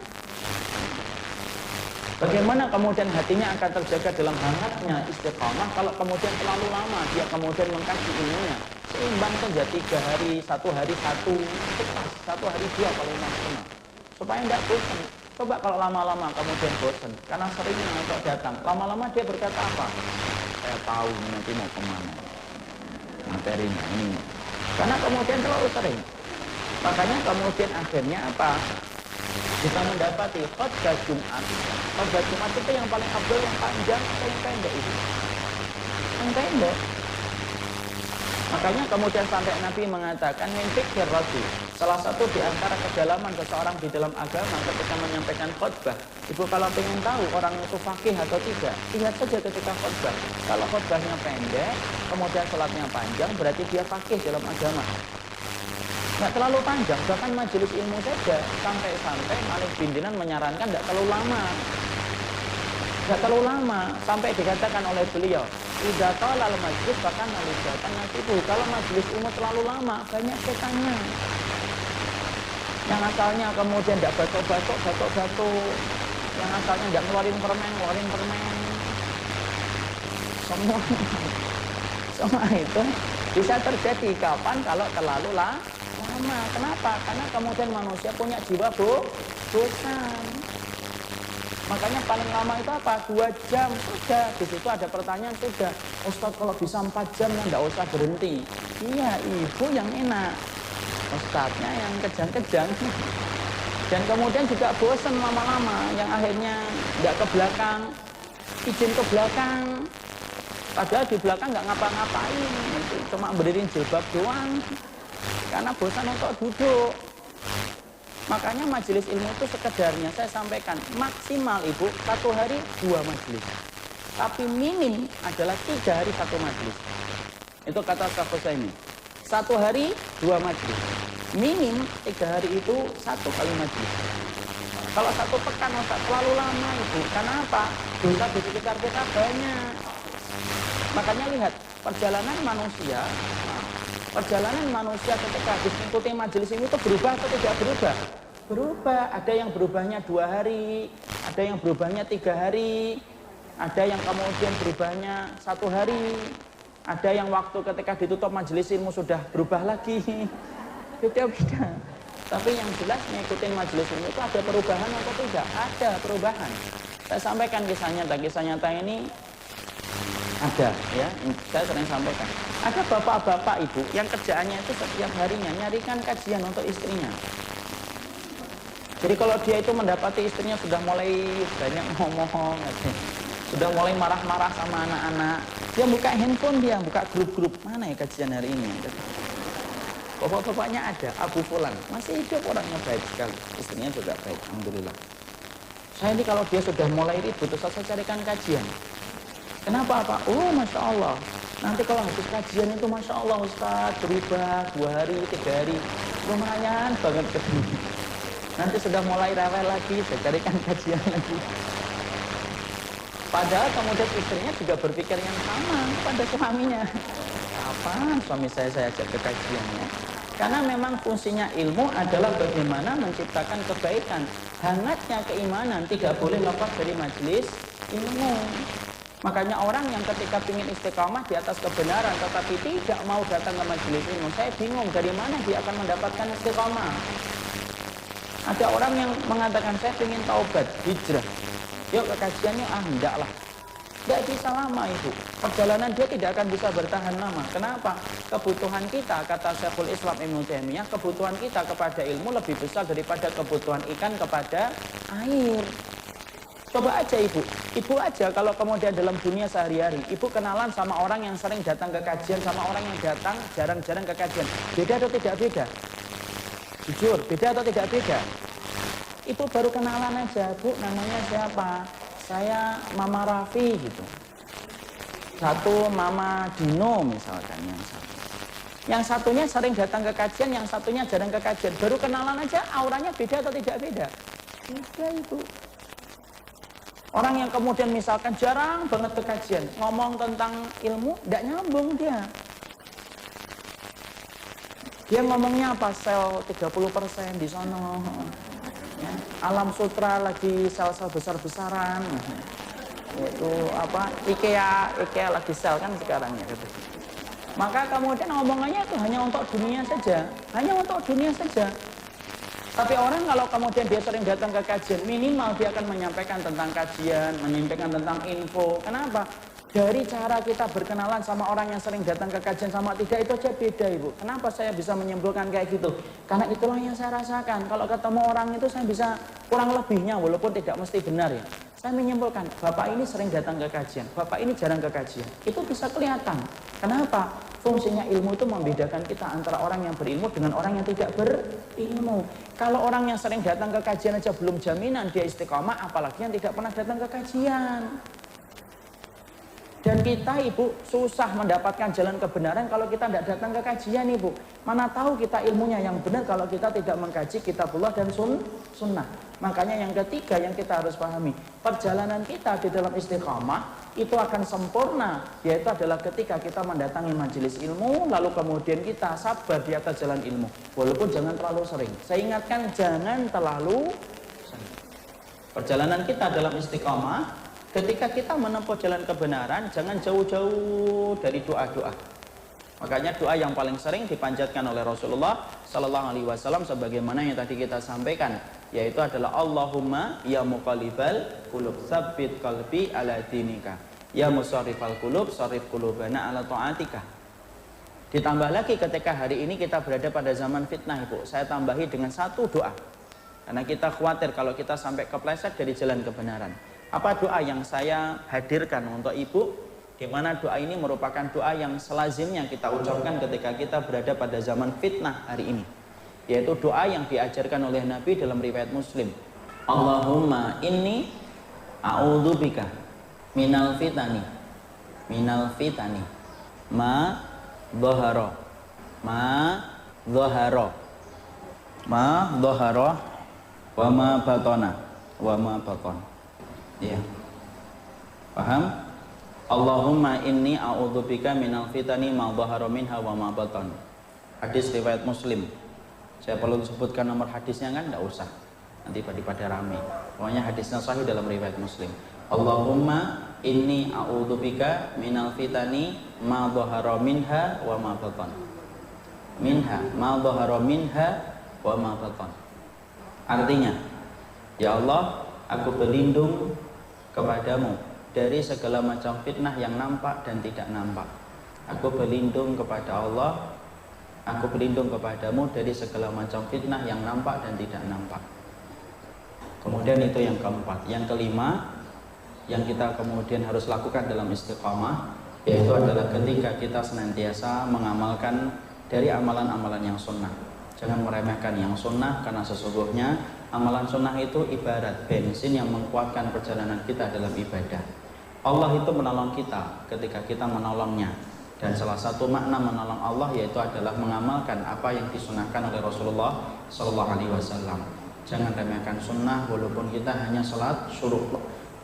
Bagaimana kemudian hatinya akan terjaga dalam hangatnya istiqamah kalau kemudian terlalu lama dia kemudian mengkaji ilmunya. Seimbang saja 3 hari, 1 hari 1, pas 1 hari 2 kalau maksimal. Supaya tidak bosan. Coba kalau lama-lama kemudian bosan, karena seringnya untuk datang. Lama-lama dia berkata apa? Saya tahu nanti mau kemana materinya ini. Karena kemudian terlalu sering. Makanya kemudian akhirnya apa? Kita mendapati khutbah Jumat. Khutbah Jumat itu yang paling abdul, yang panjang atau yang pendek itu? Yang pendek. Makanya kemudian sampai Nabi mengatakan min fikir rajul, salah satu di antara kedalaman seseorang di dalam agama ketika menyampaikan khutbah. Ibu kalau ingin tahu orang itu fakih atau tidak, lihat saja ketika khutbah. Kalau khutbahnya pendek, kemudian sholatnya panjang, berarti dia fakih dalam agama. Nggak terlalu panjang, bahkan majelis ilmu saja sampai-sampai Malik bin Dinan menyarankan nggak terlalu lama. Nggak terlalu lama, sampai dikatakan oleh beliau, idza talal majlis bahkan alijatan nasibu. Kalau majelis ilmu terlalu lama, banyak setannya. Yang asalnya kemudian tidak batuk-batuk, yang asalnya tidak ngeluarin permen. Semua itu bisa terjadi kapan kalau terlalu lama. Kenapa? Karena kemudian manusia punya jiwa bosan. Makanya paling lama itu apa? 2 jam sudah. Di situ ada pertanyaan sudah. Ustaz kalau bisa 4 jam ya enggak usah berhenti. Iya, ibu yang enak. Ustaznya yang kejang-kejang. Dan kemudian juga bosan lama-lama. Yang akhirnya enggak ke belakang. Izin ke belakang. Padahal di belakang enggak ngapa-ngapain. Cuma berdiriin jilbab doang. Karena bosan untuk duduk. Makanya majelis ilmu itu sekedarnya saya sampaikan maksimal ibu 1 hari 2 majelis, tapi minim adalah 3 hari 1 majelis. Itu kata Syekh ini. 1 hari 2 majelis, minim 3 hari itu 1 kali majelis. Kalau 1 pekan terlalu lama ibu, karena apa? Dosa di sekitar kita banyak. Makanya lihat perjalanan manusia ketika habis mengikuti majelis ini itu berubah atau tidak berubah? Berubah. Ada yang berubahnya 2 hari, ada yang berubahnya 3 hari, ada yang kemudian berubahnya 1 hari, ada yang waktu ketika ditutup majelis ilmu sudah berubah lagi. Beda-beda. Tapi yang jelas mengikuti majelis ilmu itu ada perubahan atau tidak? Ada perubahan. Saya sampaikan kisah nyata ini ada ya, saya sering sampaikan. Ada bapak-bapak ibu yang kerjaannya itu setiap harinya nyarikan kajian untuk istrinya. Jadi kalau dia itu mendapati istrinya sudah mulai banyak ngomong, sudah mulai marah-marah sama anak-anak, dia buka handphone, dia buka grup-grup, mana ya kajian hari ini. Bapak-bapaknya ada, Abu Fulan, masih hidup, orangnya baik sekali, istrinya juga baik, alhamdulillah. Saya ini kalau dia sudah mulai ribut, terus saya carikan kajian. Kenapa Pak? Oh Masya Allah. Nanti kalau habis kajian itu Masya Allah Ustaz berubah 2 hari, 3 hari. Lumayan banget ketemu. Nanti sudah mulai rewel lagi, saya carikan kajian lagi. Padahal kemudian istrinya juga berpikir yang sama pada suaminya. Kapan suami saya ajak ke kajiannya? Karena memang fungsinya ilmu adalah bagaimana menciptakan kebaikan. Hangatnya keimanan tidak boleh lepas dari majelis ilmu. Makanya orang yang ketika ingin istiqamah di atas kebenaran tetapi tidak mau datang ke majelis ilmu, saya bingung dari mana dia akan mendapatkan istiqamah. Ada orang yang mengatakan saya ingin taubat, hijrah. Yuk ke kajiannya, enggak lah. Tidak bisa lama itu. Perjalanan dia tidak akan bisa bertahan lama. Kenapa? Kebutuhan kita, kata Syekhul Islam Ibnu Taimiyah, kebutuhan kita kepada ilmu lebih besar daripada kebutuhan ikan kepada air. Coba aja ibu aja kalau kemudian dalam dunia sehari-hari, ibu kenalan sama orang yang sering datang ke kajian, sama orang yang datang jarang-jarang ke kajian. Beda atau tidak beda? Jujur, beda atau tidak beda? Ibu baru kenalan aja, Bu, namanya siapa? Saya Mama Raffi gitu. Satu Mama Dino misalkan yang satu. Yang satunya sering datang ke kajian, yang satunya jarang ke kajian. Baru kenalan aja, auranya beda atau tidak beda? Beda ibu. Orang yang kemudian misalkan jarang banget ke kajian, ngomong tentang ilmu, tidak nyambung dia. Dia ngomongnya apa? Sel 30% di sono. Ya. Alam sutra lagi sel-sel besar-besaran. Itu apa? IKEA lagi sel kan sekarang ya. Maka kemudian omongannya itu hanya untuk dunia saja. Hanya untuk dunia saja. Tapi orang kalau kemudian dia sering datang ke kajian, minimal dia akan menyampaikan tentang kajian, menyampaikan tentang info. Kenapa? Dari cara kita berkenalan sama orang yang sering datang ke kajian sama tidak, itu aja beda ibu. Kenapa saya bisa menyimpulkan kayak gitu? Karena itulah yang saya rasakan. Kalau ketemu orang itu saya bisa kurang lebihnya, walaupun tidak mesti benar ya. Saya menyimpulkan, bapak ini sering datang ke kajian, bapak ini jarang ke kajian. Itu bisa kelihatan. Kenapa? Fungsinya ilmu itu membedakan kita antara orang yang berilmu dengan orang yang tidak berilmu. Kalau orang yang sering datang ke kajian aja belum jaminan dia istiqomah, apalagi yang tidak pernah datang ke kajian. Dan kita ibu susah mendapatkan jalan kebenaran kalau kita tidak datang ke kajian ibu. Mana tahu kita ilmunya yang benar kalau kita tidak mengkaji kitabullah dan sunnah. Makanya yang ketiga yang kita harus pahami, perjalanan kita di dalam istiqamah itu akan sempurna, yaitu adalah ketika kita mendatangi majelis ilmu, lalu kemudian kita sabar di atas jalan ilmu. Walaupun jangan terlalu sering. Saya ingatkan jangan terlalu sering. Perjalanan kita dalam istiqamah, ketika kita menempuh jalan kebenaran, jangan jauh-jauh dari doa-doa. Makanya doa yang paling sering dipanjatkan oleh Rasulullah Sallallahu Alaihi Wasallam sebagaimana yang tadi kita sampaikan, yaitu adalah Allahumma ya muqallibal qulub tsabbit qalbi ala dinika, ya musarrifal qulub sarrif qulubana ala taatika. Ditambah lagi ketika hari ini kita berada pada zaman fitnah ibu, saya tambahi dengan satu doa, karena kita khawatir kalau kita sampai kepleset dari jalan kebenaran. Apa doa yang saya hadirkan untuk ibu, di mana doa ini merupakan doa yang selazimnya kita ucapkan ketika kita berada pada zaman fitnah hari ini, yaitu doa yang diajarkan oleh Nabi dalam riwayat Muslim. Allahumma inni a'udzubika minal fitani ma dhahara wa ma batana ya, paham? Allahumma inni a'udzubika minal fitani ma dhahara minha wa ma batan. Hadis riwayat Muslim. Saya perlu sebutkan nomor hadisnya kan? Tidak usah, nanti pada rame. Pokoknya hadisnya sahih dalam riwayat Muslim. Allahumma inni a'udzubika minal fitani ma dhahara minha wa ma batan. Ma dhahara minha wa ma batan. Artinya, ya Allah, aku berlindung kepadamu dari segala macam fitnah yang nampak dan tidak nampak. Aku berlindung kepada Allah, aku berlindung kepadamu dari segala macam fitnah yang nampak dan tidak nampak. Kemudian itu yang keempat. Yang kelima yang kita kemudian harus lakukan dalam istiqamah, yaitu adalah ketika kita senantiasa mengamalkan dari amalan-amalan yang sunnah. Jangan meremehkan yang sunnah, karena sesungguhnya amalan sunnah itu ibarat bensin yang menguatkan perjalanan kita dalam ibadah. Allah itu menolong kita ketika kita menolongnya. Dan salah satu makna menolong Allah yaitu adalah mengamalkan apa yang disunahkan oleh Rasulullah Sallallahu Alaihi Wasallam. Jangan remehkan sunnah walaupun kita hanya sholat syuruk.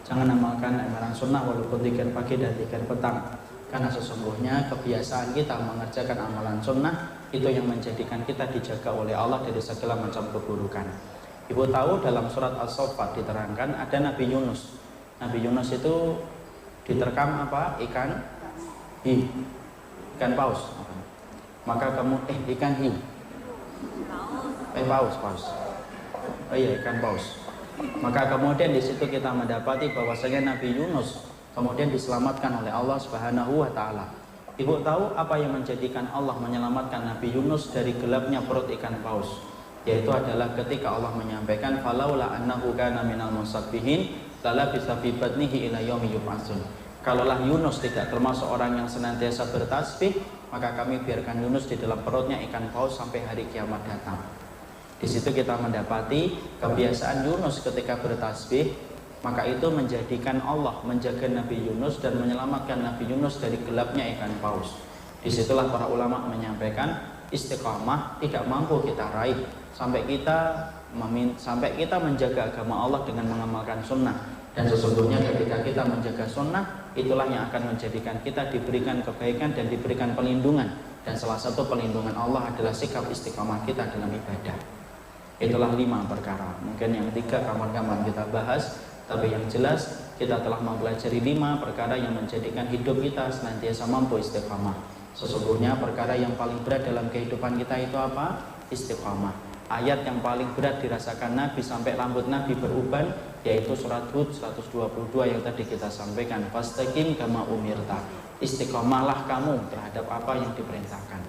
Jangan amalkan amalan sunnah walaupun 3 pagi dan 3 petang. Karena sesungguhnya kebiasaan kita mengerjakan amalan sunnah itu yang menjadikan kita dijaga oleh Allah dari segala macam keburukan. Ibu tahu dalam surat As-Saffat diterangkan ada Nabi Yunus. Nabi Yunus itu diterkam apa? Ikan paus. Maka kamu ikan hiu. Paus. Oh iya, ikan paus. Maka kemudian di situ kita mendapati bahwasanya Nabi Yunus kemudian diselamatkan oleh Allah Subhanahu wa taala. Ibu tahu apa yang menjadikan Allah menyelamatkan Nabi Yunus dari gelapnya perut ikan paus? Yaitu adalah ketika Allah menyampaikan falaula annahu kana minal musabbihin lala bisa fi batnihi ila yaumi yub'atsun. Kalaulah Yunus tidak termasuk orang yang senantiasa bertasbih, maka kami biarkan Yunus di dalam perutnya ikan paus sampai hari kiamat datang. Di situ kita mendapati kebiasaan Yunus ketika bertasbih, maka itu menjadikan Allah menjaga Nabi Yunus dan menyelamatkan Nabi Yunus dari gelapnya ikan paus. Disitulah para ulama menyampaikan istiqamah tidak mampu kita raih sampai kita menjaga agama Allah dengan mengamalkan sunnah. Dan sesungguhnya ketika kita menjaga sunnah, itulah yang akan menjadikan kita diberikan kebaikan dan diberikan pelindungan. Dan salah satu pelindungan Allah adalah sikap istiqamah kita dalam ibadah. Itulah 5 perkara. Mungkin yang 3 kawan-kawan kita bahas, tapi yang jelas kita telah mempelajari 5 perkara yang menjadikan hidup kita senantiasa mampu istiqamah. Sesungguhnya perkara yang paling berat dalam kehidupan kita itu apa? Istiqamah. Ayat yang paling berat dirasakan Nabi sampai rambut Nabi beruban, yaitu surat Hud 122 yang tadi kita sampaikan. Fastaqim kama umirta. Istiqamahlah kamu terhadap apa yang diperintahkan.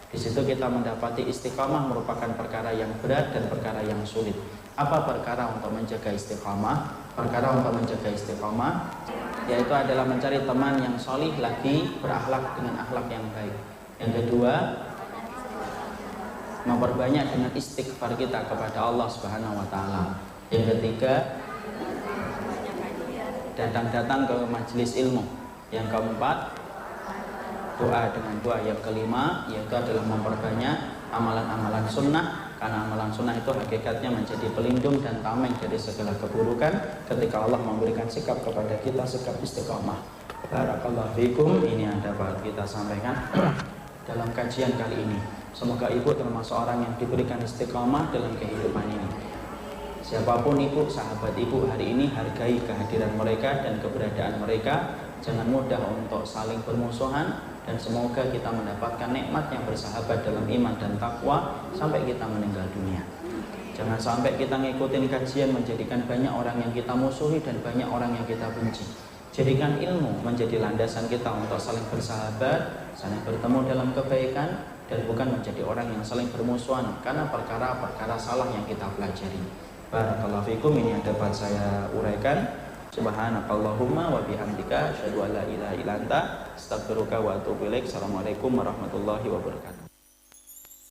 Di situ kita mendapati istiqamah merupakan perkara yang berat dan perkara yang sulit. Apa perkara untuk menjaga istiqamah? Perkara untuk menjaga istiqamah yaitu adalah mencari teman yang solih lagi berakhlak dengan akhlak yang baik. Yang kedua, memperbanyak dengan istighfar kita kepada Allah Subhanahu wa taala. Yang ketiga, datang-datang ke majelis ilmu. Yang keempat, doa dengan doa. Yang kelima, yaitu adalah memperbanyak amalan-amalan sunnah, karena amalan sunnah itu hakikatnya menjadi pelindung dan tameng dari segala keburukan ketika Allah memberikan sikap kepada kita, sikap istiqamah. Barakallahu fikum. Ini yang dapat kita sampaikan dalam kajian kali ini. Semoga ibu termasuk orang yang diberikan istiqamah dalam kehidupan ini. Siapapun ibu, sahabat ibu hari ini, hargai kehadiran mereka dan keberadaan mereka. Jangan mudah untuk saling bermusuhan, dan semoga kita mendapatkan nikmat yang bersahabat dalam iman dan takwa sampai kita meninggal dunia. Jangan sampai kita ngikutin kajian menjadikan banyak orang yang kita musuhi dan banyak orang yang kita benci. Jadikan ilmu menjadi landasan kita untuk saling bersahabat, saling bertemu dalam kebaikan, dan bukan menjadi orang yang saling bermusuhan karena perkara-perkara salah yang kita pelajari. Barakallahu fikum. Ini yang dapat saya uraikan. Subhanakallahumma wa bihamdika asyhadu an la ilaha illa anta astaghfiruka wa atubu ilaik. Assalamualaikum warahmatullahi wabarakatuh.